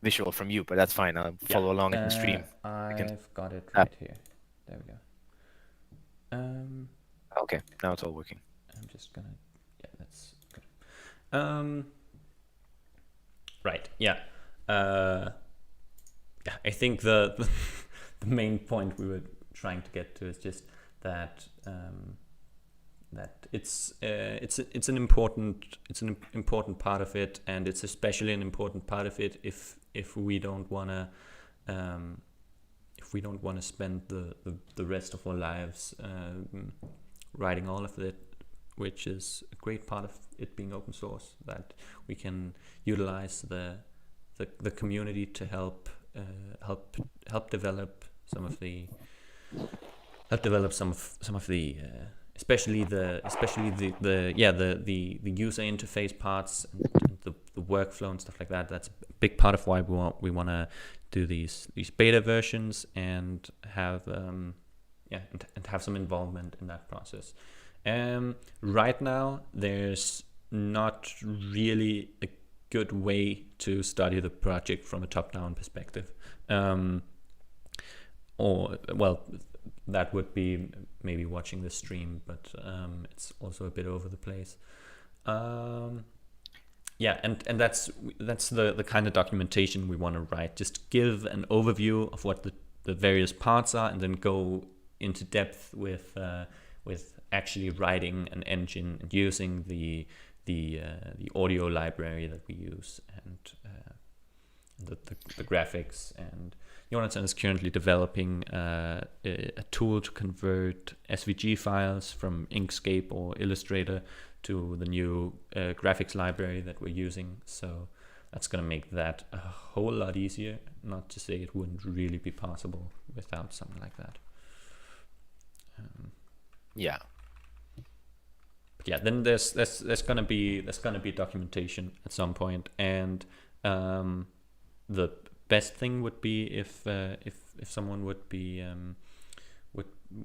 [SPEAKER 2] visual from you, but that's fine. I'll follow along in the stream.
[SPEAKER 1] I've got it right here. There we go.
[SPEAKER 2] Okay, now it's all working.
[SPEAKER 1] I'm just gonna. Yeah, that's good. Right. Yeah. Yeah. I think the main point we were trying to get to is just that that it's an important part of it, and it's especially an important part of it if we don't wanna spend the rest of our lives writing all of it, which is a great part of it being open source, that we can utilize the community to help develop some of the especially the user interface parts and the workflow and stuff like that. That's a big part of why we want to do these beta versions and have and have some involvement in that process. Right now there's not really a good way to study the project from a top-down perspective. Or, well, that would be maybe watching the stream, but it's also a bit over the place. Yeah, and that's the kind of documentation we want to write. Just give an overview of what the various parts are, and then go into depth with actually writing an engine and using the audio library that we use, and the graphics. And Jonathan is currently developing a tool to convert SVG files from Inkscape or Illustrator to the new graphics library that we're using. So that's gonna make that a whole lot easier. Not to say it wouldn't really be possible without something like that.
[SPEAKER 2] Yeah.
[SPEAKER 1] But yeah, then there's gonna be documentation at some point, and the best thing would be if someone would be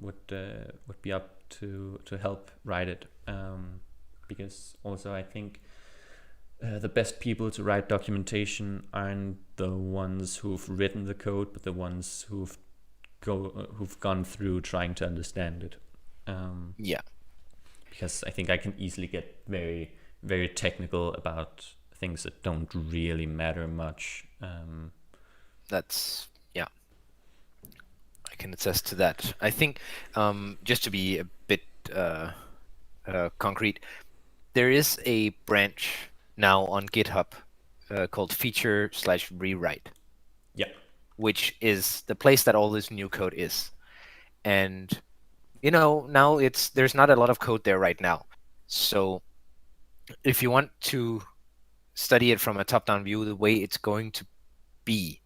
[SPEAKER 1] would be up to help write it, because also I think the best people to write documentation aren't the ones who've written the code, but the ones who've gone through trying to understand it.
[SPEAKER 2] Yeah.
[SPEAKER 1] Because I think I can easily get very, very technical about things that don't really matter much.
[SPEAKER 2] That's, yeah, I can attest to that. I think, just to be a bit concrete, there is a branch now on GitHub called feature/rewrite.
[SPEAKER 1] Yeah.
[SPEAKER 2] Which is the place that all this new code is. And now there's not a lot of code there right now. So if you want to study it from a top-down view, the way it's going to be,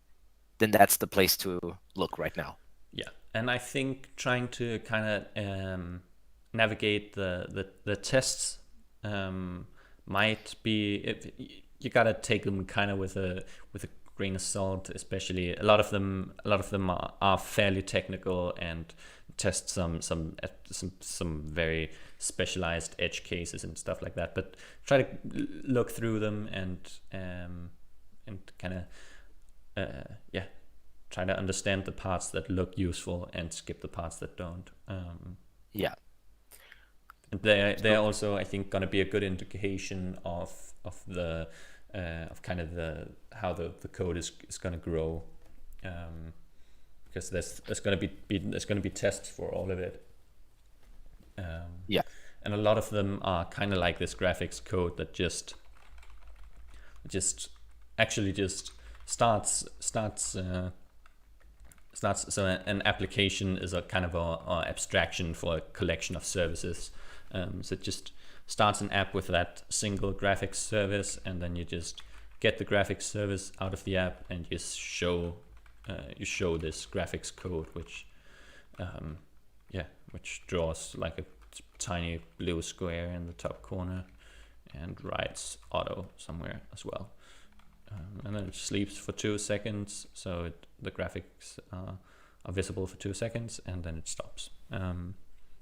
[SPEAKER 2] then that's the place to look right now.
[SPEAKER 1] Yeah, and I think trying to kind of navigate the tests might be, you gotta take them kind of with a grain of salt, especially a lot of them are fairly technical and test some very specialized edge cases and stuff like that, but try to look through them and kind of try to understand the parts that look useful and skip the parts that don't.
[SPEAKER 2] Yeah.
[SPEAKER 1] And they're also, I think, gonna be a good indication of the of kind of how the code is gonna grow, because there's gonna be tests for all of it.
[SPEAKER 2] Yeah.
[SPEAKER 1] And a lot of them are kind of like this graphics code that just starts. So an application is a kind of a abstraction for a collection of services. So it just starts an app with that single graphics service, and then you just get the graphics service out of the app and you show this graphics code, which draws like a tiny blue square in the top corner and writes auto somewhere as well. And then it sleeps for 2 seconds, so the graphics are visible for 2 seconds, and then it stops.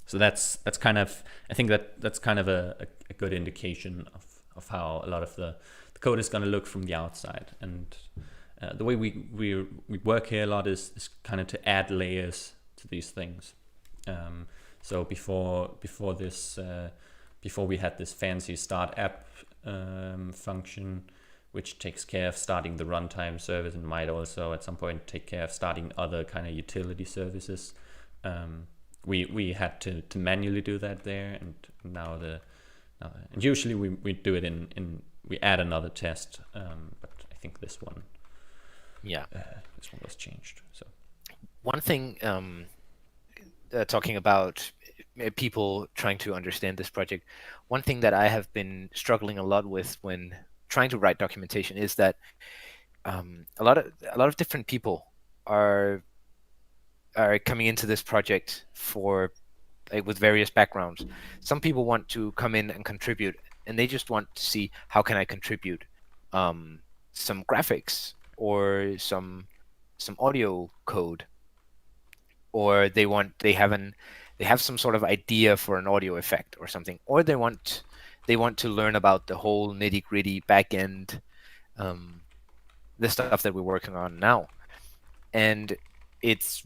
[SPEAKER 1] So that's kind of, I think that's kind of a good indication of how a lot of the code is going to look from the outside. And the way we work here a lot is kind of to add layers to these things. So before we had this fancy start app function, which takes care of starting the runtime service and might also at some point take care of starting other kind of utility services. We had to manually do that there, and now and usually we do it in we add another test, but I think this one was changed. So
[SPEAKER 2] one thing, talking about people trying to understand this project, one thing that I have been struggling a lot with when trying to write documentation is that a lot of different people are coming into this project with various backgrounds. Some people want to come in and contribute, and they just want to see, how can I contribute some graphics or some audio code, or they have some sort of idea for an audio effect or something, or they want to learn about the whole nitty-gritty back-end, the stuff that we're working on now. And it's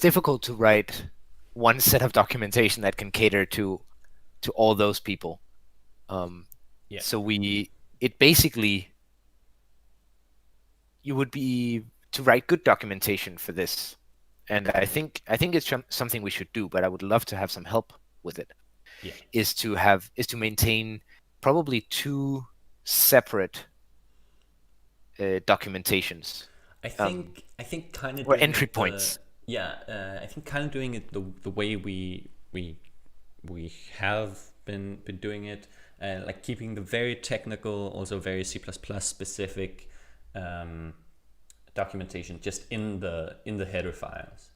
[SPEAKER 2] difficult to write one set of documentation that can cater to all those people. So you would be to write good documentation for this, and I think it's something we should do, but I would love to have some help with it.
[SPEAKER 1] Yeah.
[SPEAKER 2] Is to maintain probably 2 separate documentations.
[SPEAKER 1] I think kind of
[SPEAKER 2] or entry points.
[SPEAKER 1] I think kind of doing it the way we have been doing it, like keeping the very technical, also very C++ specific documentation just in the header files.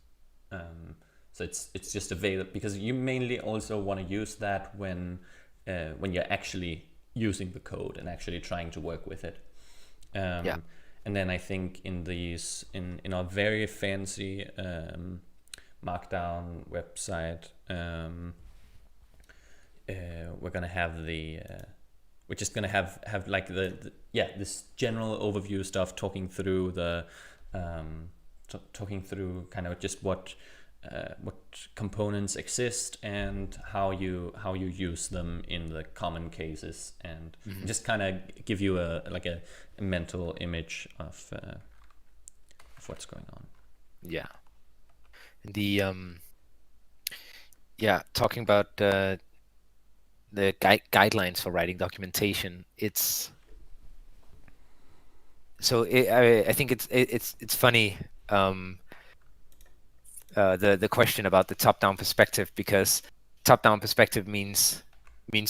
[SPEAKER 1] So it's just available, because you mainly also want to use that when you're actually using the code and actually trying to work with it. And then I think in our very fancy Markdown website, we're gonna have we're just gonna have like this general overview stuff, talking through talking through kind of just what components exist and how you use them in the common cases, and just kind of give you a mental image of what's going on.
[SPEAKER 2] Yeah. The talking about the guidelines for writing documentation, it's so I think it's funny, the question about the top-down perspective, because top-down perspective means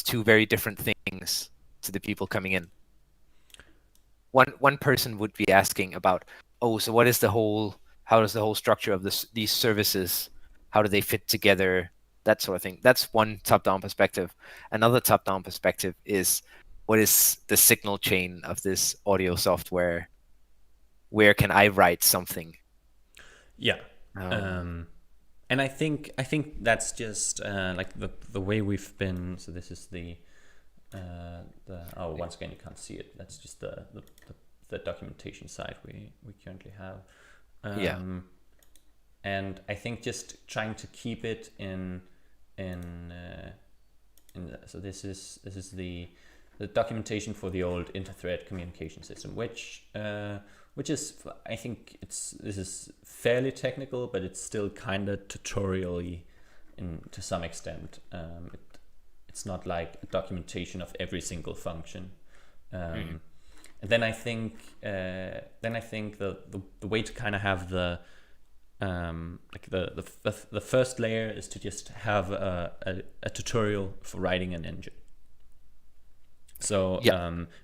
[SPEAKER 2] two very different things to the people coming in. One person would be asking about, so what is how does the whole structure of these services, how do they fit together, that sort of thing. That's one top-down perspective. Another top-down perspective is, what is the signal chain of this audio software? Where can I write something?
[SPEAKER 1] Yeah. And I think that's just like the way we've been. So this is once again, you can't see it. That's just the documentation side we currently have. And I think just trying to keep it so this is the documentation for the old inter-thread communication system, which is, I think this is fairly technical, but it's still kind of tutorial-y to some extent. It's not like a documentation of every single function. And then I think the way to kind of have the first layer is to just have a tutorial for writing an engine. So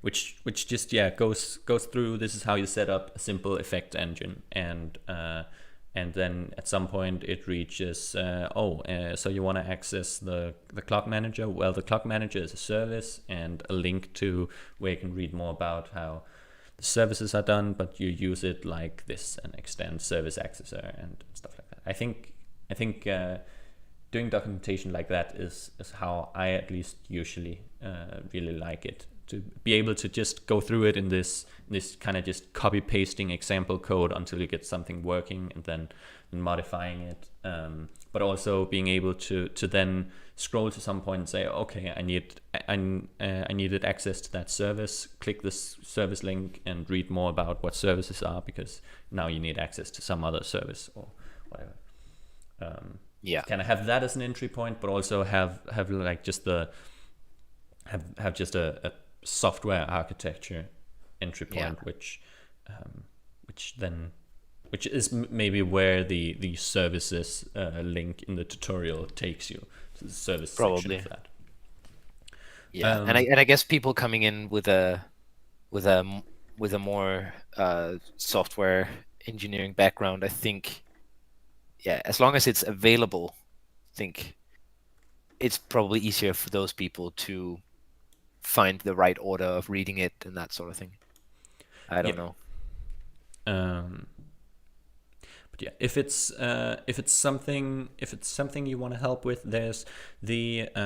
[SPEAKER 1] which just goes through, this is how you set up a simple effect engine, and then at some point it reaches so you want to access the clock manager. Well, the clock manager is a service and a link to where you can read more about how the services are done, but you use it like this and extend service accessor and stuff like that. I think doing documentation like that is how I at least usually really like it, to be able to just go through it in this kind of just copy pasting example code until you get something working, and then modifying it, but also being able to then scroll to some point and say, okay, I needed access to that service, click this service link and read more about what services are, because now you need access to some other service or whatever. Kind of have that as an entry point, but also have like just have just a software architecture entry point, which is maybe where the services link in the tutorial takes you to the service section of that.
[SPEAKER 2] And I guess people coming in with a more software engineering background, I think, as long as it's available, I think it's probably easier for those people to find the right order of reading it and that sort of thing. I don't know.
[SPEAKER 1] But if it's something you want to help with, there's this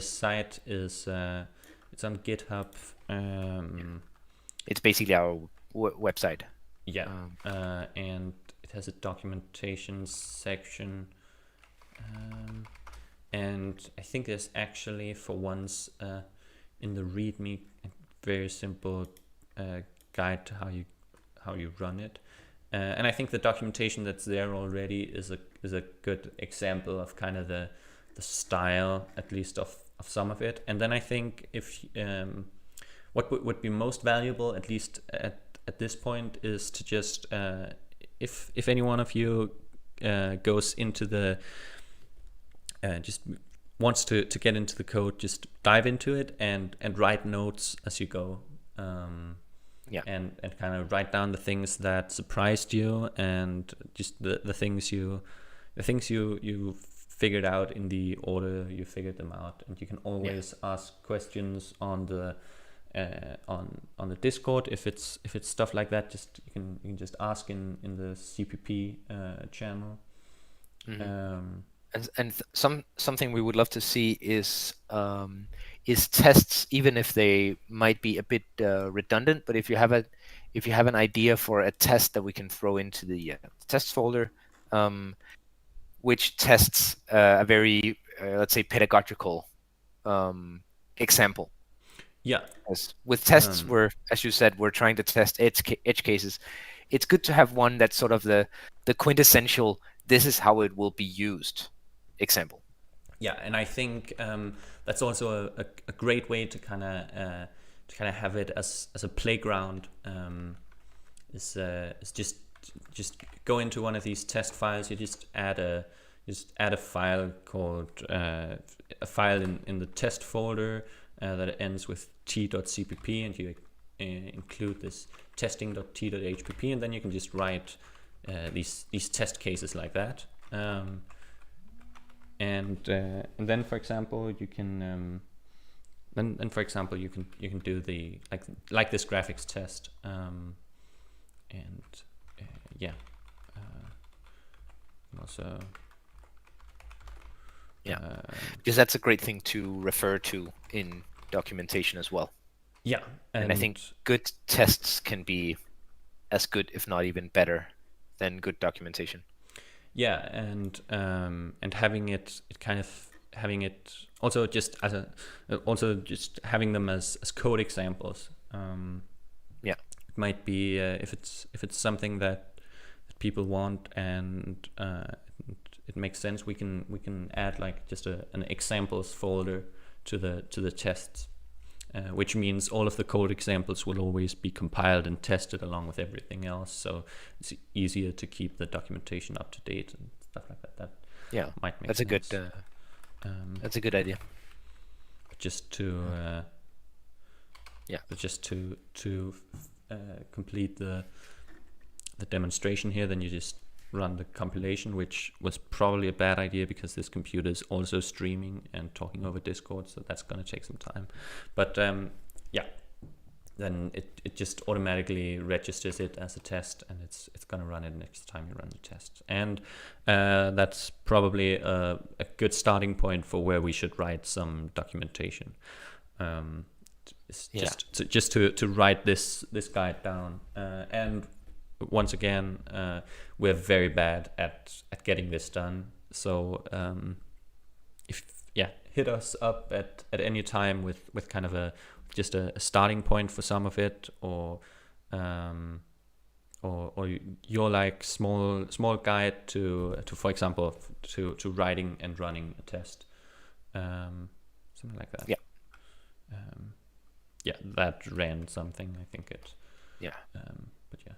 [SPEAKER 1] site is it's on GitHub.
[SPEAKER 2] It's basically our website.
[SPEAKER 1] And it has a documentation section. And I think there's actually, for once, in the README, a very simple guide to how you run it. And I think the documentation that's there already is a good example of kind of the style, at least of some of it. And then I think if what would be most valuable, at least at this point, is to just if any one of you goes into the just wants to get into the code, just dive into it and write notes as you go. And kind of write down the things that surprised you, and just the things you figured out in the order you figured them out. And you can always ask questions on the Discord if it's stuff like that. Just you can just ask in the CPP channel.
[SPEAKER 2] Something we would love to see is tests, even if they might be a bit redundant. But if you have an idea for a test that we can throw into the test folder, which tests a very let's say pedagogical example.
[SPEAKER 1] Yeah.
[SPEAKER 2] With tests, as you said, we're trying to test edge cases. It's good to have one that's sort of the quintessential, this is how it will be used example.
[SPEAKER 1] Yeah, and I think that's also a great way to kind of have it as a playground. Is just go into one of these test files. You just add a file called a file in the test folder that ends with t.cpp, and you include this testing.t.hpp, and then you can just write these test cases like that. And then, for example, you can you can do the like this graphics test, also
[SPEAKER 2] because that's a great thing to refer to in documentation as well.
[SPEAKER 1] Yeah,
[SPEAKER 2] and I think good tests can be as good, if not even better, than good documentation.
[SPEAKER 1] Yeah, and having it also just just having them as code examples. It might be if it's something that people want and it makes sense, we can add like just an examples folder to the tests, which means all of the code examples will always be compiled and tested along with everything else, so it's easier to keep the documentation up to date and stuff like that. Might make
[SPEAKER 2] that's
[SPEAKER 1] sense.
[SPEAKER 2] That's a good idea.
[SPEAKER 1] Just to complete the demonstration here, then you just run the compilation, which was probably a bad idea because this computer is also streaming and talking over Discord, so that's going to take some time. But then it just automatically registers it as a test, and it's going to run it next time you run the test. And that's probably a good starting point for where we should write some documentation. Just to write this guide down, and once again, we're very bad at getting this done. So hit us up at any time with kind of a starting point for some of it, or your like small guide to for example to writing and running a test, something like that. That ran something, I think it. But yeah.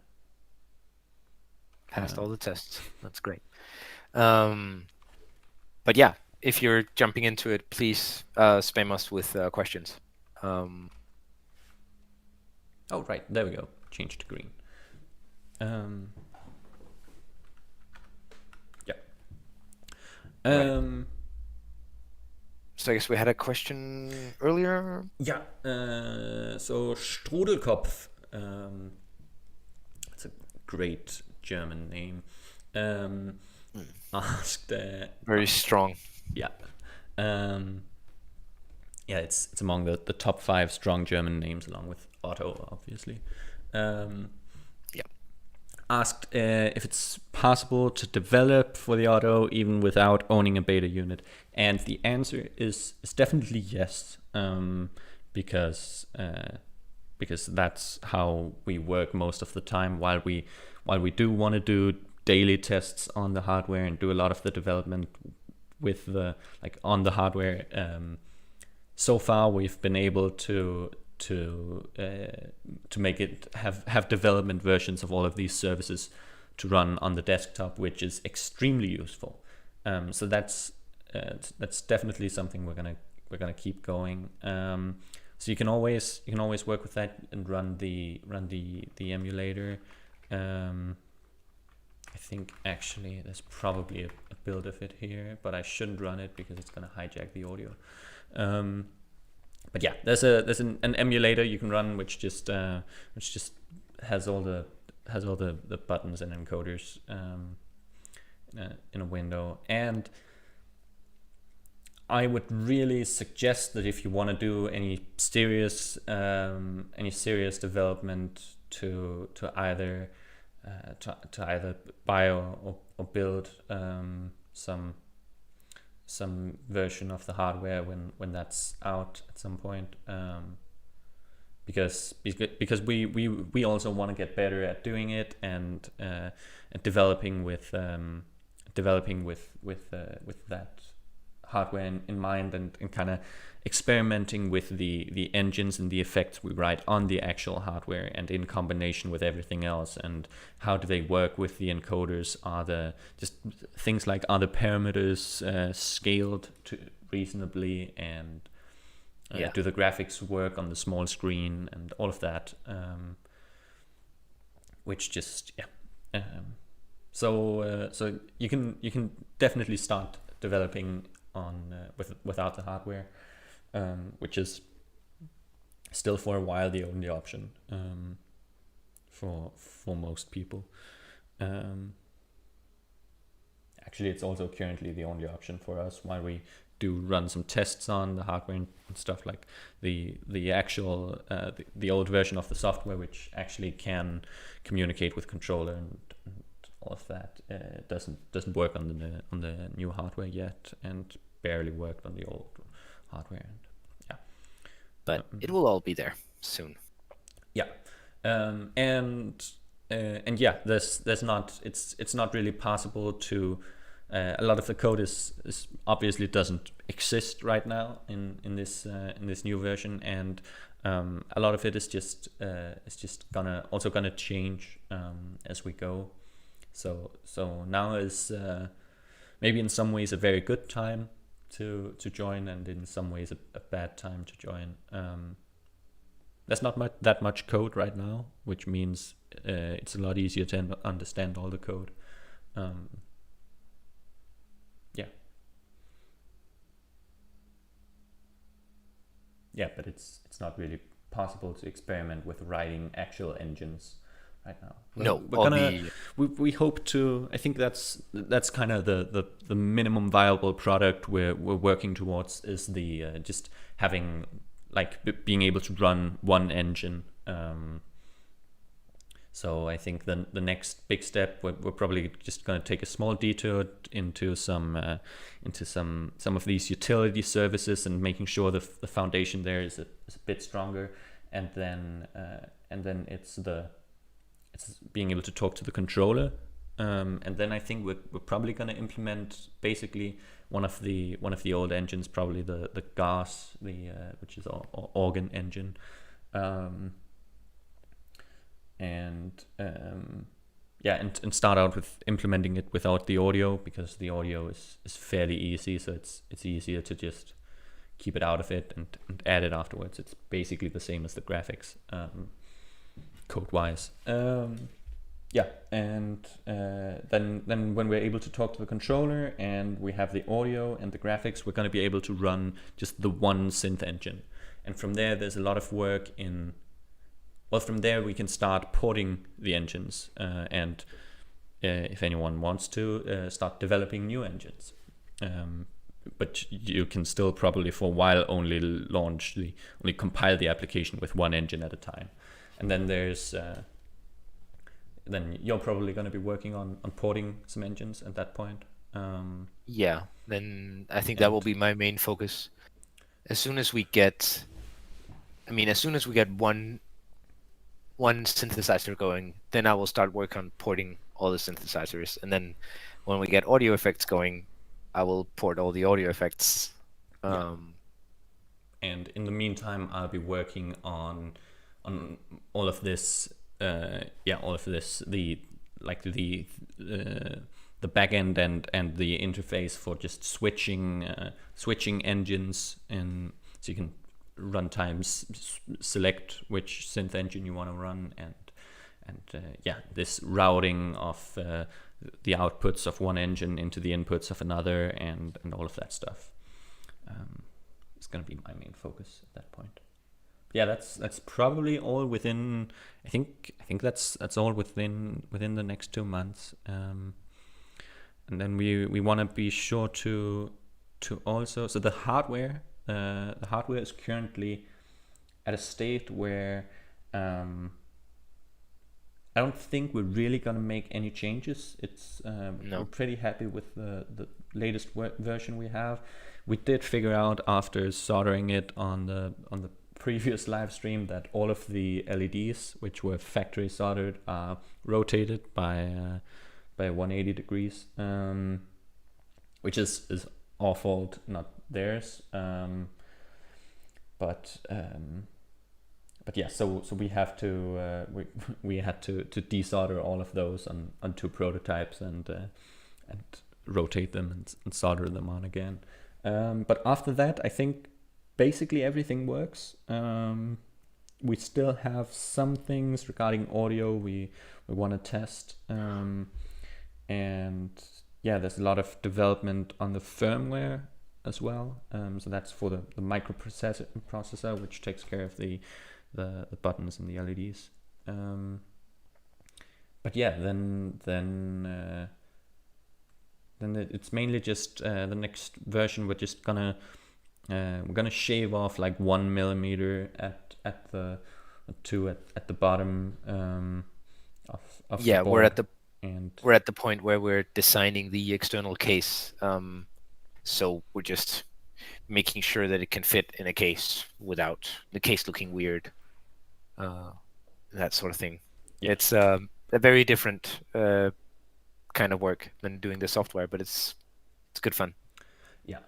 [SPEAKER 2] Passed all the tests. That's great. But yeah, if you're jumping into it, please spam us with questions.
[SPEAKER 1] Oh, right. There we go. Change to green.
[SPEAKER 2] Right. So I guess we had a question earlier.
[SPEAKER 1] Yeah. So Strudelkopf. It's a great German name. Asked.
[SPEAKER 2] Very strong.
[SPEAKER 1] Yeah. It's among the top 5 strong German names, along with OTTO, obviously. Asked if it's possible to develop for the OTTO even without owning a beta unit, and the answer is definitely yes, because that's how we work most of the time. While we do want to do daily tests on the hardware and do a lot of the development with on the hardware, so far we've been able to make it have development versions of all of these services to run on the desktop, which is extremely useful. So that's that's definitely something we're gonna keep going. So you can always work with that and run the emulator. I think actually there's probably a build of it here, but I shouldn't run it because it's gonna hijack the audio. But yeah, there's an emulator you can run which just has all the buttons and encoders in a window. And I would really suggest that if you want to do any serious development to either buy or build some version of the hardware when that's out at some point, because we also want to get better at doing it and developing with that hardware in mind, and kind of experimenting with the engines and the effects we write on the actual hardware and in combination with everything else, and how do they work with the encoders. Are the just things like, are the parameters scaled to reasonably, and do the graphics work on the small screen, and all of that, which just so you can definitely start developing on without the hardware, which is still for a while the only option for most people. Actually, it's also currently the only option for us while we do run some tests on the hardware and stuff, like the actual the old version of the software, which actually can communicate with controller and all of that, doesn't work on the new hardware yet, and barely worked on the old hardware. And
[SPEAKER 2] but it will all be there soon.
[SPEAKER 1] Yeah, and yeah, there's not it's not really possible to. A lot of the code is obviously doesn't exist right now in this new version, and a lot of it is just gonna change as we go. So now is maybe in some ways a very good time to join, and in some ways a bad time to join. There's not that much code right now, which means it's a lot easier to understand all the code. Yeah, but it's not really possible to experiment with writing actual engines right now. We hope to. I think that's kind of the minimum viable product we're working towards, is the just having, like, being able to run one engine. So I think the next big step, we're probably just going to take a small detour into some of these utility services, and making sure the foundation there is a bit stronger, and then it's being able to talk to the controller, and then I think we're probably going to implement basically one of the old engines, probably the GAS, which is our organ engine. And start out with implementing it without the audio, because the audio is fairly easy, so it's easier to just keep it out of it and add it afterwards. It's basically the same as the graphics, code-wise. And then when we're able to talk to the controller and we have the audio and the graphics, we're going to be able to run just the one synth engine. And from there's a lot of work in. Well, from there we can start porting the engines, and if anyone wants to, start developing new engines. But you can still probably for a while only compile the application with one engine at a time. And then then you're probably going to be working on porting some engines at that point.
[SPEAKER 2] Yeah, then I think that will be my main focus. As soon as we get one synthesizer going, then I will start work on porting all the synthesizers, and then when we get audio effects going, I will port all the audio effects.
[SPEAKER 1] And in the meantime, I'll be working on all of this. The the backend and the interface for just switching engines, and so you can runtime select which synth engine you want to run, and this routing of the outputs of one engine into the inputs of another, and all of that stuff. It's going to be my main focus at that point. Yeah, that's probably all within. I think that's all within the next 2 months. And then we want to be sure to also, so the hardware is currently at a state where I don't think we're really gonna make any changes. It's we're pretty happy with the latest version we have. We did figure out after soldering it on the previous live stream that all of the LEDs, which were factory soldered, are rotated by 180 degrees, which is our fault, not theirs. But yeah, so we have to we had to desolder all of those on 2 prototypes and rotate them and solder them on again. But after that, I think basically everything works. We still have some things regarding audio we want to test, and yeah, there's a lot of development on the firmware as well. So that's for the microprocessor, which takes care of the buttons and the LEDs. But yeah, then it's mainly just the next version. We're just gonna shave off like 1 millimeter at the bottom of
[SPEAKER 2] yeah,
[SPEAKER 1] the board.
[SPEAKER 2] we're at the point where we're designing the external case. So we're just making sure that it can fit in a case without the case looking weird. That sort of thing. Yeah. It's a very different kind of work than doing the software, but it's good fun.
[SPEAKER 1] Yeah.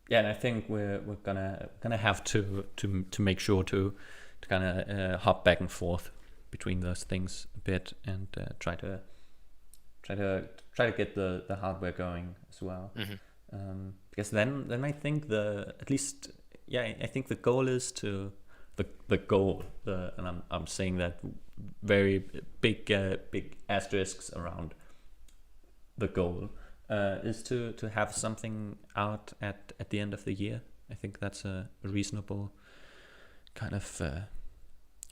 [SPEAKER 1] Yeah, and I think we're gonna have to make sure to kind of hop back and forth between those things a bit, and try to get the hardware going as well. Mm-hmm. Because then I think I think the goal is to the goal, and I'm saying that very big asterisks around the goal, is to have something out at the end of the year. I think that's a reasonable kind of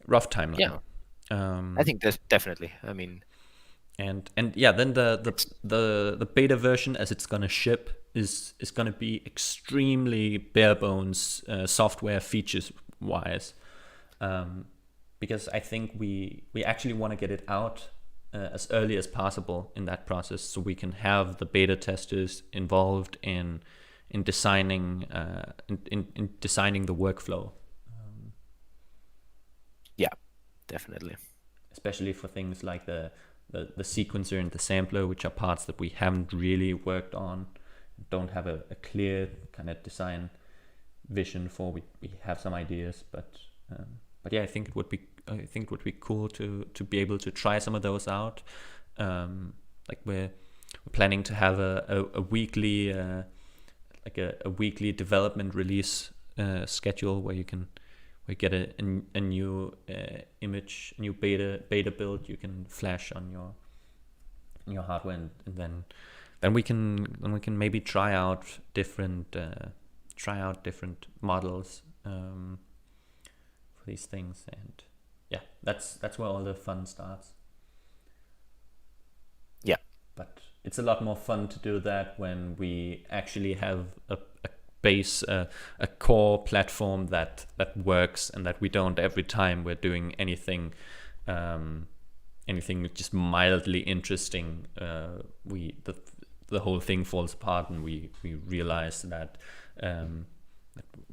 [SPEAKER 1] rough timeline.
[SPEAKER 2] Yeah, I think that's definitely. I mean,
[SPEAKER 1] and yeah, then the beta version as it's gonna ship is gonna be extremely bare bones software features wise, because I think we actually want to get it out as early as possible in that process, so we can have the beta testers involved in designing in designing the workflow.
[SPEAKER 2] Yeah, definitely.
[SPEAKER 1] Especially for things like the sequencer and the sampler, which are parts that we haven't really worked on, don't have a clear kind of design vision for. We have some ideas, but yeah, I think it would be cool to be able to try some of those out. Like we're planning to have a weekly weekly development release schedule where you get a new image, a new beta build you can flash on your hardware, and then we can maybe try out different models for these things, and yeah, that's where all the fun starts.
[SPEAKER 2] Yeah,
[SPEAKER 1] but it's a lot more fun to do that when we actually have a base, a core platform that works, and that we don't every time we're doing anything just mildly interesting, the whole thing falls apart, and we realize that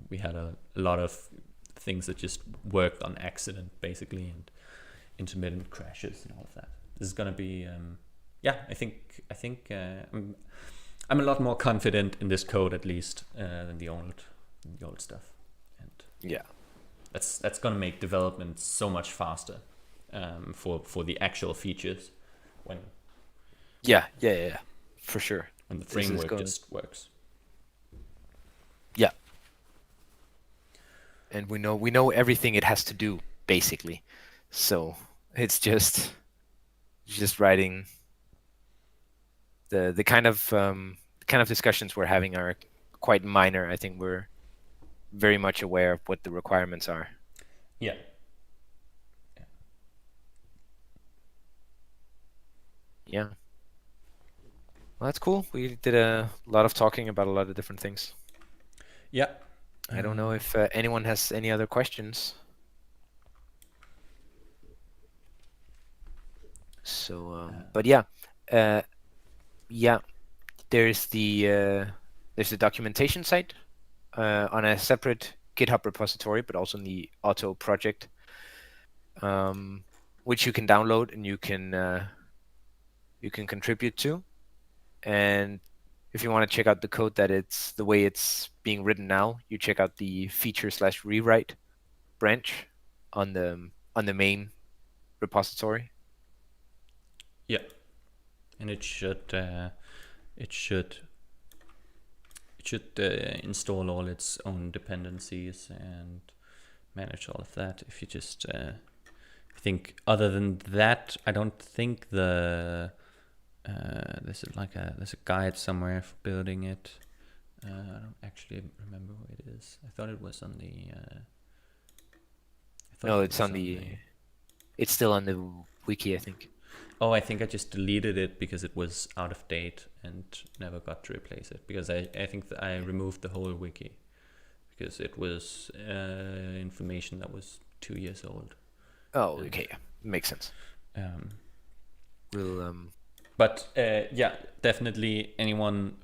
[SPEAKER 1] we had a lot of things that just worked on accident basically, and intermittent crashes and all of that. This is gonna be I think I'm a lot more confident in this code at least than the old stuff, and
[SPEAKER 2] yeah,
[SPEAKER 1] that's gonna make development so much faster for the actual features
[SPEAKER 2] Yeah, for sure.
[SPEAKER 1] and the
[SPEAKER 2] This is
[SPEAKER 1] framework
[SPEAKER 2] going.
[SPEAKER 1] just works.
[SPEAKER 2] Yeah, and we know everything it has to do basically. So it's just writing the kind of discussions we're having are quite minor. I think we're very much aware of what the requirements are.
[SPEAKER 1] Yeah.
[SPEAKER 2] Yeah. Well, that's cool. We did a lot of talking about a lot of different things.
[SPEAKER 1] Yeah.
[SPEAKER 2] I don't know if anyone has any other questions. So, but yeah, uh, yeah. There's the documentation site on a separate GitHub repository, but also in the OTTO project, which you can download and you can contribute to. And if you want to check out the code that it's the way it's being written now, you check out the feature/rewrite branch on the main repository.
[SPEAKER 1] Yeah. And it should install all its own dependencies and manage all of that. If you just I think other than that, I don't think there's a guide somewhere for building it. I don't actually remember where it is. I thought it was on the.
[SPEAKER 2] No, it's on it's still on the wiki, I think.
[SPEAKER 1] Oh, I think I just deleted it because it was out of date and never got to replace it. Because I think that I removed the whole wiki because it was information that was 2 years old.
[SPEAKER 2] Oh, okay, yeah. Makes sense. We'll
[SPEAKER 1] But yeah, definitely anyone.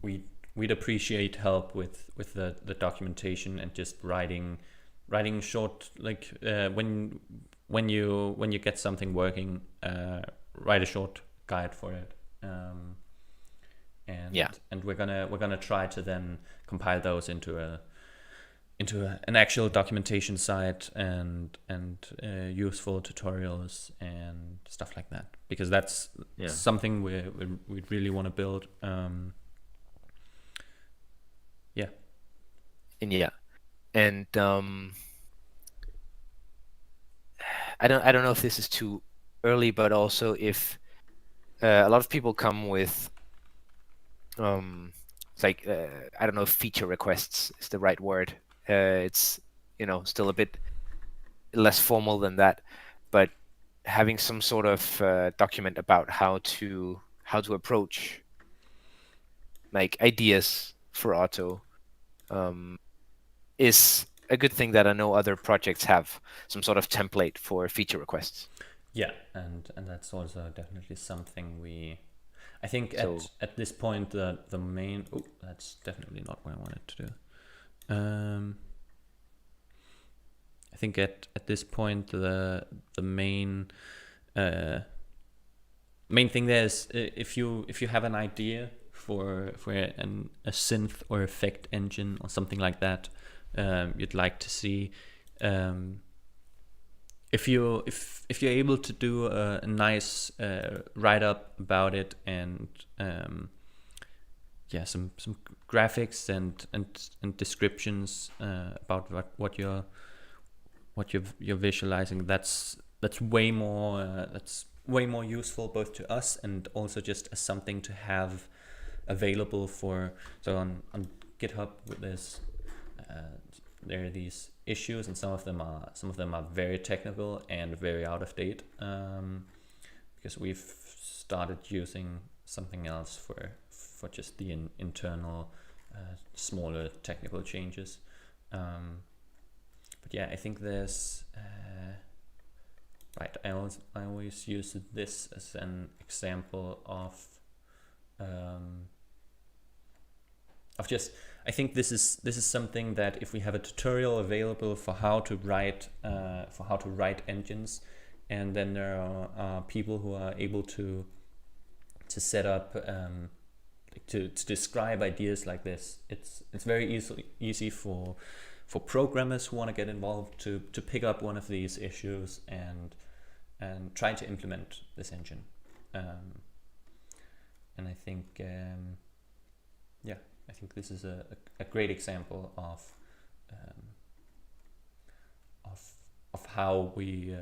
[SPEAKER 1] We'd appreciate help with the documentation and just writing short, like when you get something working, write a short guide for it. And we're gonna try to then compile those into an actual documentation site and useful tutorials and stuff like that, because that's something we really want to build.
[SPEAKER 2] And I don't know if this is too early, but also if a lot of people come with like I don't know if feature requests is the right word. It's still a bit less formal than that, but having some sort of document about how to approach like ideas for OTTO is a good thing that I know other projects have some sort of template for feature requests.
[SPEAKER 1] Yeah, and that's also definitely something I think at this point the main that's definitely not what I wanted to do. I think at this point the main thing there is if you have an idea for a synth or effect engine or something like that, you'd like to see. If you're able to do a nice write up about it and some graphics and descriptions about what you're visualizing, that's way more useful both to us and also just as something to have available for. So on GitHub there are these issues, and some of them are very technical and very out of date, because we've started using something else for just the internal smaller technical changes. But yeah, I think there's right. I always use this as an example of just. I think this is something that if we have a tutorial available for how to write engines, and then there are people who are able to set up to describe ideas like this. It's very easy for programmers who want to get involved to pick up one of these issues and try to implement this engine. And I think I think this is a great example of how we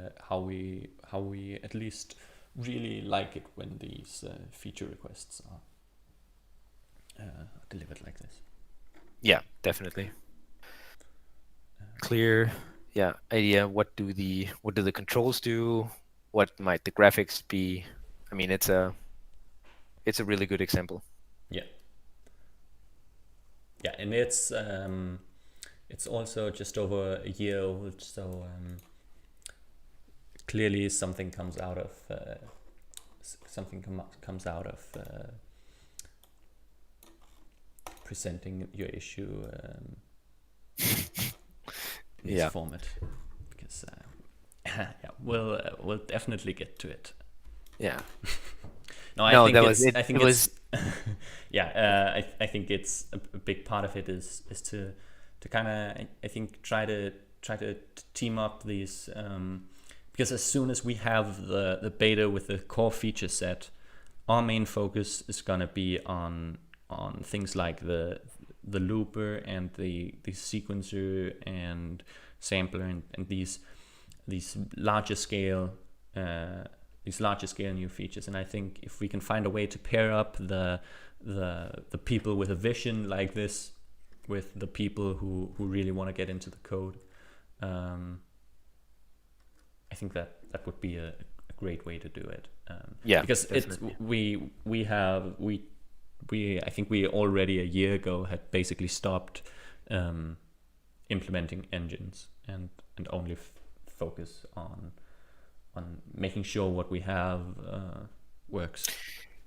[SPEAKER 1] at least really like it when these feature requests are delivered like this.
[SPEAKER 2] Yeah, definitely. Clear, idea. What do the controls do? What might the graphics be? I mean, it's a really good example.
[SPEAKER 1] Yeah, and it's also just over a year old, so clearly something comes out of presenting your issue in this format, because we'll definitely get to it.
[SPEAKER 2] Yeah.
[SPEAKER 1] I think I think it's a big part of it is to kind of, I think, try to team up these, because as soon as we have the beta with the core feature set, our main focus is gonna be on things like the looper and the sequencer and sampler and these larger scale new features. And I think if we can find a way to pair up the people with a vision like this with the people who really want to get into the code, I think that would be a great way to do it. Because definitely. I think we already a year ago had basically stopped implementing engines and only focus on making sure what we have works.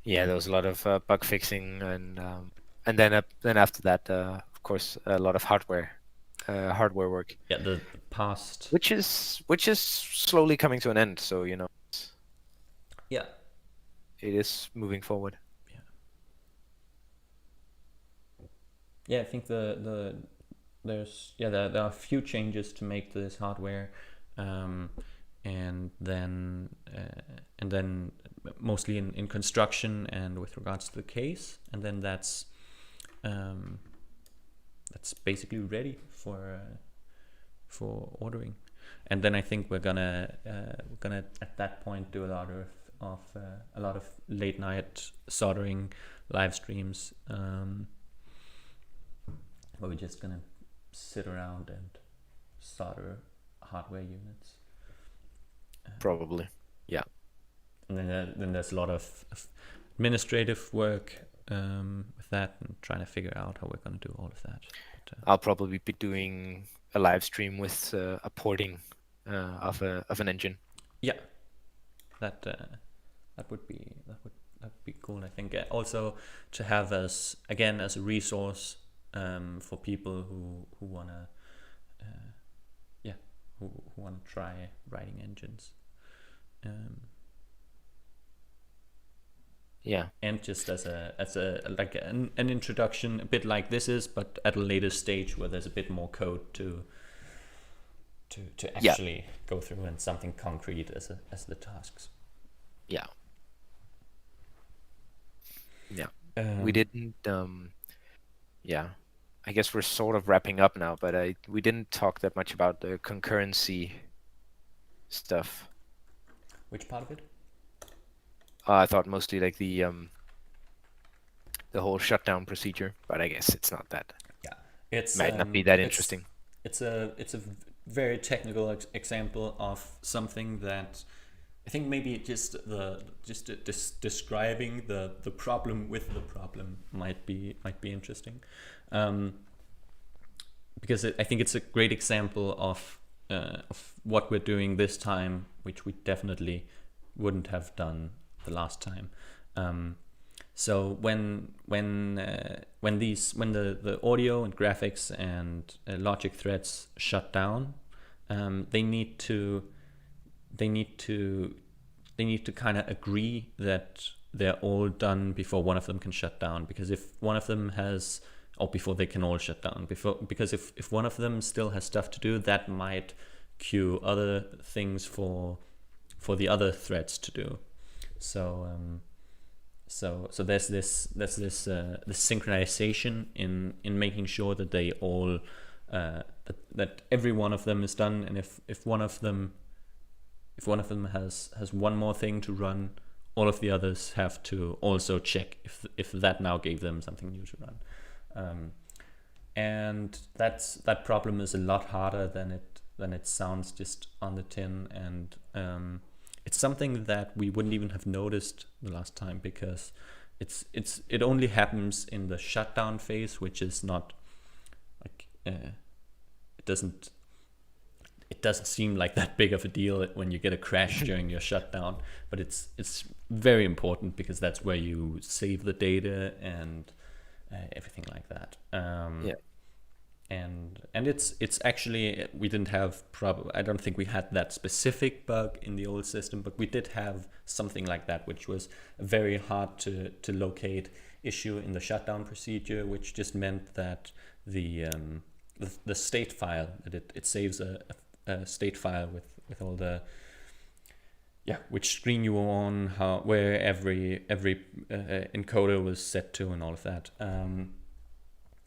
[SPEAKER 2] Yeah, there was a lot of bug fixing, and then after that, of course, a lot of hardware work.
[SPEAKER 1] Yeah, the past,
[SPEAKER 2] which is slowly coming to an end. So it is moving forward.
[SPEAKER 1] Yeah, I think there are a few changes to make to this hardware, and then mostly in construction and with regards to the case, and then that's basically ready for ordering. And then I think we're gonna at that point do a lot of late night soldering live streams, where we're just gonna sit around and solder hardware units.
[SPEAKER 2] Probably, yeah.
[SPEAKER 1] And then there's a lot of administrative work with that, and trying to figure out how we're going to do all of that. But,
[SPEAKER 2] I'll probably be doing a live stream with a porting of an engine.
[SPEAKER 1] Yeah, that would be cool. I think also to have as a resource for people who wanna who wanna try writing engines. And just as a like an introduction, a bit like this is, but at a later stage where there's a bit more code to actually go through, and something concrete as the tasks.
[SPEAKER 2] We didn't I guess we're sort of wrapping up now, but we didn't talk that much about the concurrency stuff.
[SPEAKER 1] Which part of it?
[SPEAKER 2] I thought mostly like the whole shutdown procedure, but I guess it's not that.
[SPEAKER 1] Yeah, it
[SPEAKER 2] might not be that interesting.
[SPEAKER 1] It's a very technical example of something that I think maybe just describing the problem with the problem might be interesting, because I think it's a great example of what we're doing this time, which we definitely wouldn't have done the last time. So when the audio and graphics and logic threads shut down, they need to kind of agree that they're all done before one of them can shut down. Because if one of them has, or before they can all shut down, because if one of them still has stuff to do, that might cue other things for the other threads to do. So there's this synchronization in making sure that they all that every one of them is done, and if one of them has one more thing to run, all of the others have to also check if that now gave them something new to run. And that problem is a lot harder than it sounds just on the tin, and it's something that we wouldn't even have noticed the last time, because it only happens in the shutdown phase, which is not like it doesn't seem like that big of a deal when you get a crash during your shutdown, but it's very important because that's where you save the data and everything like that.
[SPEAKER 2] Yeah.
[SPEAKER 1] And it's actually, we didn't have I don't think we had that specific bug in the old system, but we did have something like that, which was a very hard to locate issue in the shutdown procedure, which just meant that the state file, that it saves a state file with all the which screen you were on, where every encoder was set to, and all of that.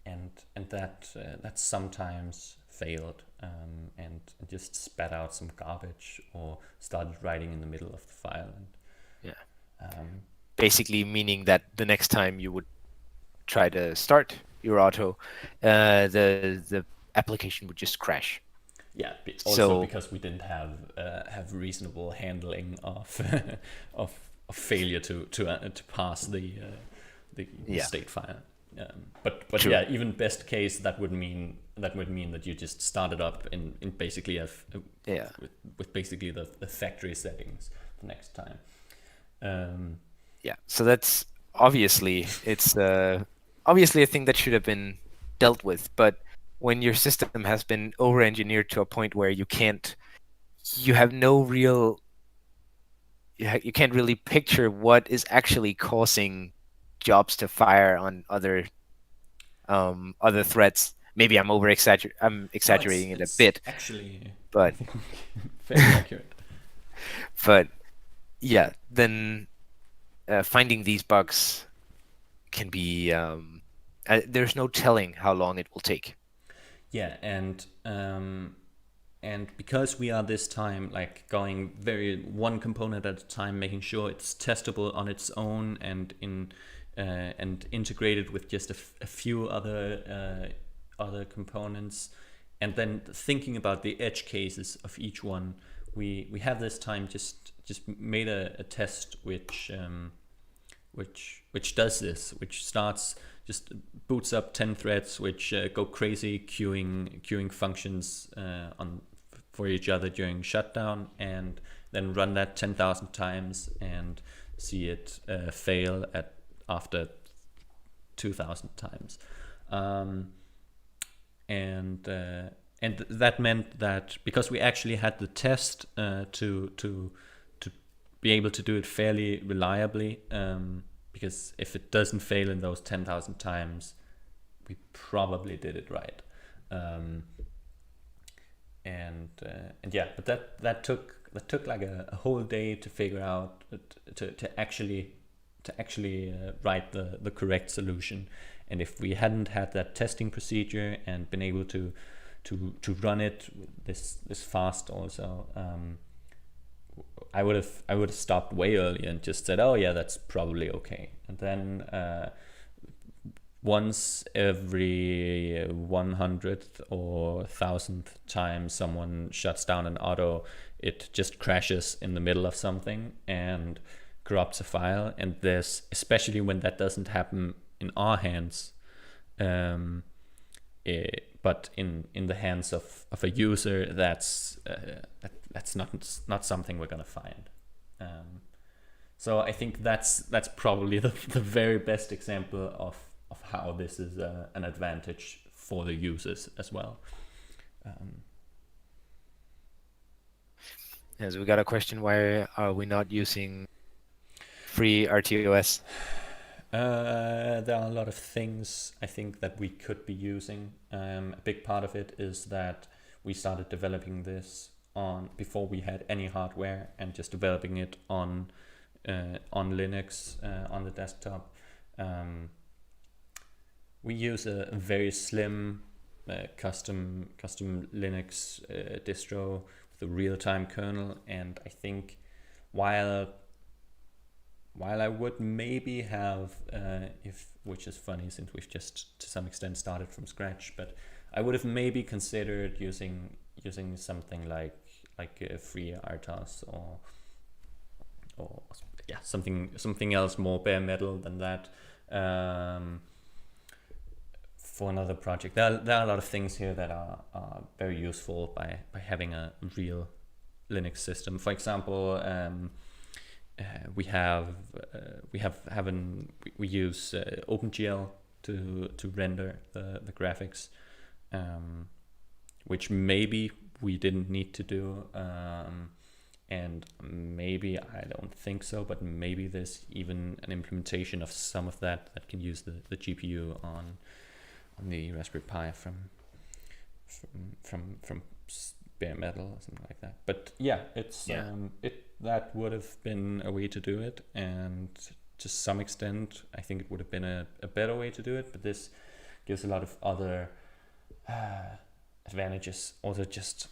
[SPEAKER 1] And that sometimes failed and just spat out some garbage or started writing in the middle of the file. And,
[SPEAKER 2] basically meaning that the next time you would try to start your OTTO, the application would just crash.
[SPEAKER 1] Yeah, also because we didn't have reasonable handling of of failure to pass the state file. But
[SPEAKER 2] True.
[SPEAKER 1] Yeah, even best case, that would mean that you just started up in basically with basically the factory settings the next time.
[SPEAKER 2] So that's obviously obviously a thing that should have been dealt with, but when your system has been over-engineered to a point where you can't really picture what is actually causing jobs to fire on other threads. Maybe I'm exaggerating it a bit.
[SPEAKER 1] Actually,
[SPEAKER 2] but
[SPEAKER 1] very accurate.
[SPEAKER 2] But yeah, then finding these bugs can be there's no telling how long it will take.
[SPEAKER 1] Yeah, and because we are this time like going very one component at a time, making sure it's testable on its own and integrated with just a few other components, and then thinking about the edge cases of each one, we have this time just made a test which does this, which starts, just boots up 10 threads which go crazy queuing functions for each other during shutdown, and then run that 10,000 times and see it fail after 2,000 times. And that meant that because we actually had the test to be able to do it fairly reliably, because if it doesn't fail in those 10,000 times, we probably did it right. But that took like a whole day to figure out to actually write the correct solution. And if we hadn't had that testing procedure and been able to run it this fast also, I would have stopped way earlier and just said, oh yeah, that's probably okay. And then once every 100th or 1000th time someone shuts down an OTTO, it just crashes in the middle of something and corrupts a file. And there's, especially when that doesn't happen in our hands, but in the hands of a user, that's not something we're gonna find. So I think that's probably the very best example of how this is an advantage for the users as well.
[SPEAKER 2] So we got a question: why are we not using free RTOS?
[SPEAKER 1] There are a lot of things I think that we could be using. A big part of it is that we started developing this before we had any hardware, and just developing it on on Linux on the desktop. We use a very slim custom Linux distro with a real-time kernel, and I think while I would maybe have, which is funny since we've just to some extent started from scratch, but I would have maybe considered using something like FreeRTOS or yeah, something else more bare metal than that. For another project, there are a lot of things here that are very useful by having a real Linux system. For example, we use OpenGL to render the graphics, which maybe we didn't need to do, and maybe, I don't think so, but maybe there's even an implementation of some of that can use the GPU on the Raspberry Pi from bare metal or something like that. But yeah, it's that would have been a way to do it, and to some extent I think it would have been a better way to do it, but this gives a lot of other advantages. Also, just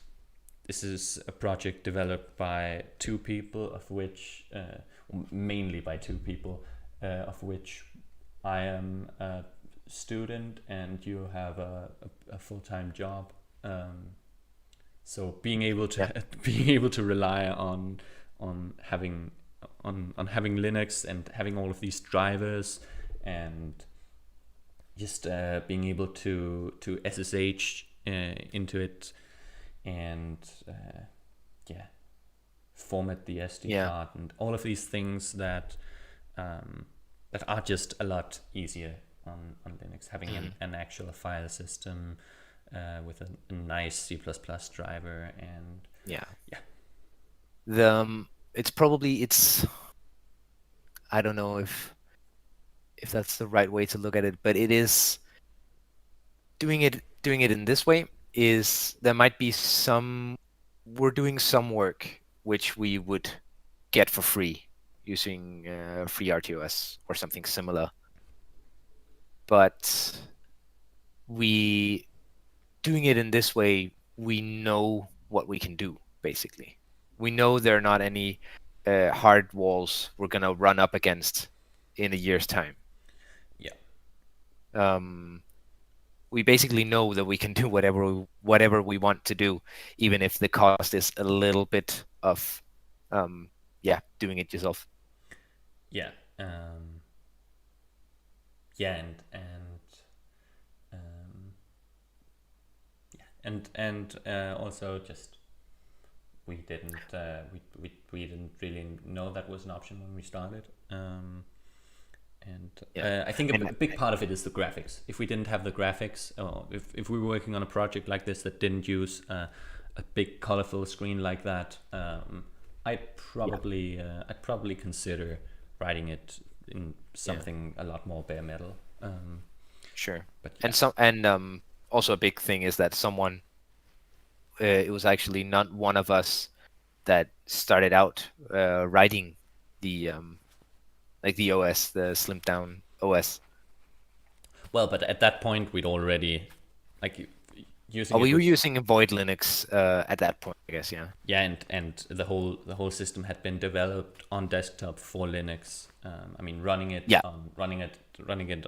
[SPEAKER 1] this is a project developed by two people, of which mainly by two people, of which I am a student and you have a full-time job. So being able to rely on having Linux and having all of these drivers, and just being able to SSH into it, and format the SD card, and all of these things that are just a lot easier on Linux, having an actual file system with a nice C++ driver, and
[SPEAKER 2] it's I don't know if that's the right way to look at it, but it is doing it in this way is there might be we're doing some work which we would get for free using FreeRTOS or something similar, but we doing it in this way, we know what we can do. Basically, we know there are not any hard walls we're gonna run up against in a year's time. We basically know that we can do whatever we want to do, even if the cost is a little bit of doing it yourself.
[SPEAKER 1] And also just we didn't really know that was an option when we started. I think a big part of it is the graphics. If we didn't have the graphics, or if we were working on a project like this that didn't use a big colorful screen like that, I'd probably consider writing it in something a lot more bare metal.
[SPEAKER 2] Sure. But also a big thing is that it was actually not one of us that started out writing the the OS, the slimmed down OS.
[SPEAKER 1] Well, but at that point we'd already using.
[SPEAKER 2] We were using Void Linux at that point, I guess.
[SPEAKER 1] Yeah, and the whole system had been developed on desktop for Linux. I mean, running it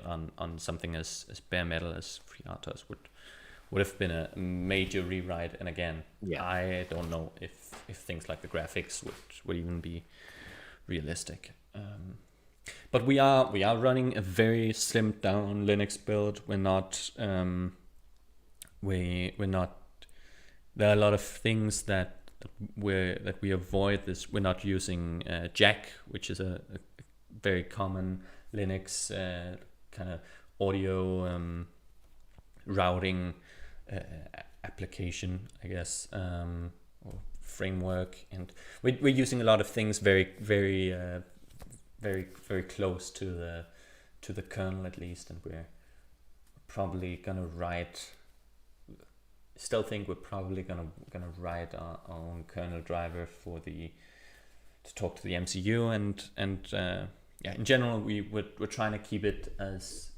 [SPEAKER 1] on something as bare metal as FreeRTOS would have been a major rewrite. And again, I don't know if things like the graphics would even be realistic. But we are running a very slimmed down Linux build. We're not we're not. There are a lot of things that we avoid. This we're not using Jack, which is a very common Linux kind of audio routing application, I guess, or framework, and we're using a lot of things very close to the kernel at least, and we're probably gonna write. Still think we're probably gonna write our own kernel driver for the talk to the MCU, and yeah, in general we're trying to keep as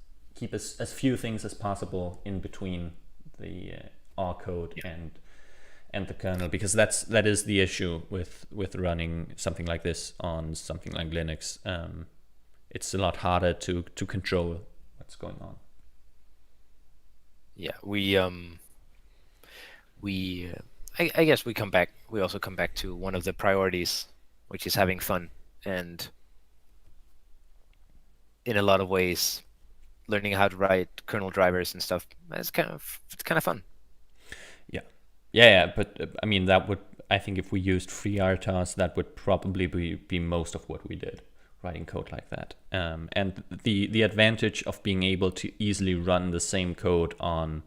[SPEAKER 1] few things as possible in between the our code and the kernel, because that is the issue with running something like this on something like Linux. It's a lot harder to control what's going on.
[SPEAKER 2] Yeah, I guess we also come back to one of the priorities, which is having fun, and in a lot of ways, learning how to write kernel drivers and stuff. It's kind of fun.
[SPEAKER 1] Yeah, but I mean, I think if we used FreeRTOS, that would probably be most of what we did, writing code like that. And the advantage of being able to easily run the same code on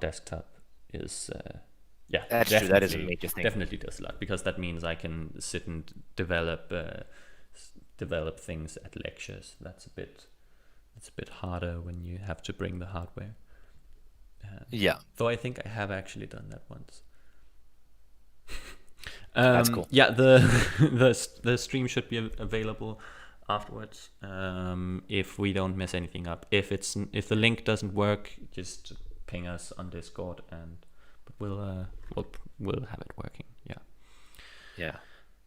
[SPEAKER 1] desktop is yeah,
[SPEAKER 2] That's true. That is a major thing.
[SPEAKER 1] Definitely does a lot, because that means I can sit and develop things at lectures. It's a bit harder when you have to bring the hardware.
[SPEAKER 2] Yeah.
[SPEAKER 1] Though I think I have actually done that once.
[SPEAKER 2] That's cool.
[SPEAKER 1] Yeah, the stream should be available afterwards, if we don't mess anything up. If the link doesn't work, just ping us on Discord, but we'll have it working. Yeah.
[SPEAKER 2] Yeah.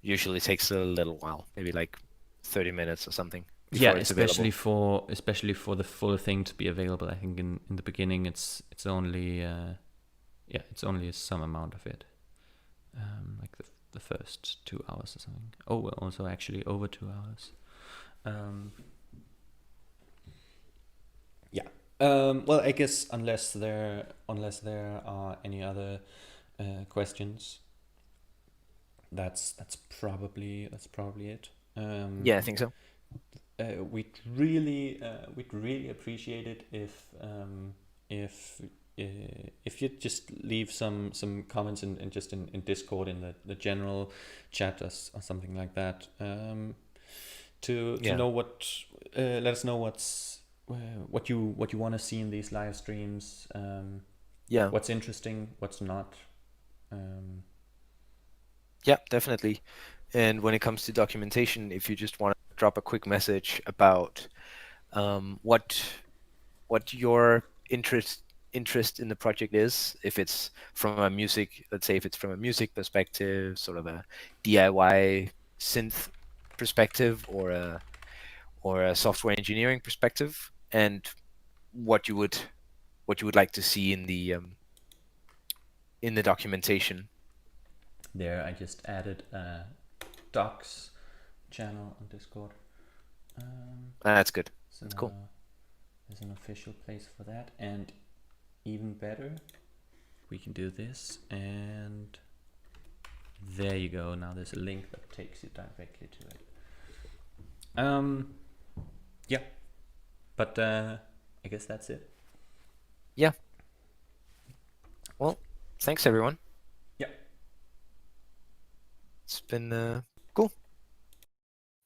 [SPEAKER 2] Usually takes a little while, maybe like 30 minutes or something.
[SPEAKER 1] Yeah, especially for the full thing to be available. I think in the beginning it's only some amount of it, like the first 2 hours or something. Oh, well, also actually over 2 hours. Yeah. Well, I guess unless there are any other questions, that's probably it.
[SPEAKER 2] Yeah, I think so.
[SPEAKER 1] We'd really appreciate it if you just leave some comments in Discord, in the general chat, or something like that, to know let us know what you want to see in these live streams. What's interesting, what's not.
[SPEAKER 2] Yeah, definitely. And when it comes to documentation, if you just want to drop a quick message about what your interest in the project is, if it's from a music, let's say if it's from a music perspective, sort of a DIY synth perspective, or a software engineering perspective, and what you would like to see in the documentation.
[SPEAKER 1] There, I just added a docs channel on Discord.
[SPEAKER 2] That's good.
[SPEAKER 1] So
[SPEAKER 2] that's cool.
[SPEAKER 1] There's an official place for that, and even better, we can do this, and there you go. Now there's a link that takes you directly to it. Yeah, but I guess that's it.
[SPEAKER 2] Yeah. Well, thanks everyone.
[SPEAKER 1] Yeah.
[SPEAKER 2] It's been cool.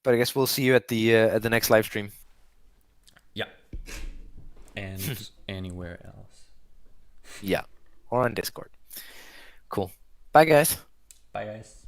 [SPEAKER 2] But I guess we'll see you at the next live stream.
[SPEAKER 1] Yeah. And anywhere else.
[SPEAKER 2] Yeah. Or on Discord. Cool. Bye guys.
[SPEAKER 1] Bye guys.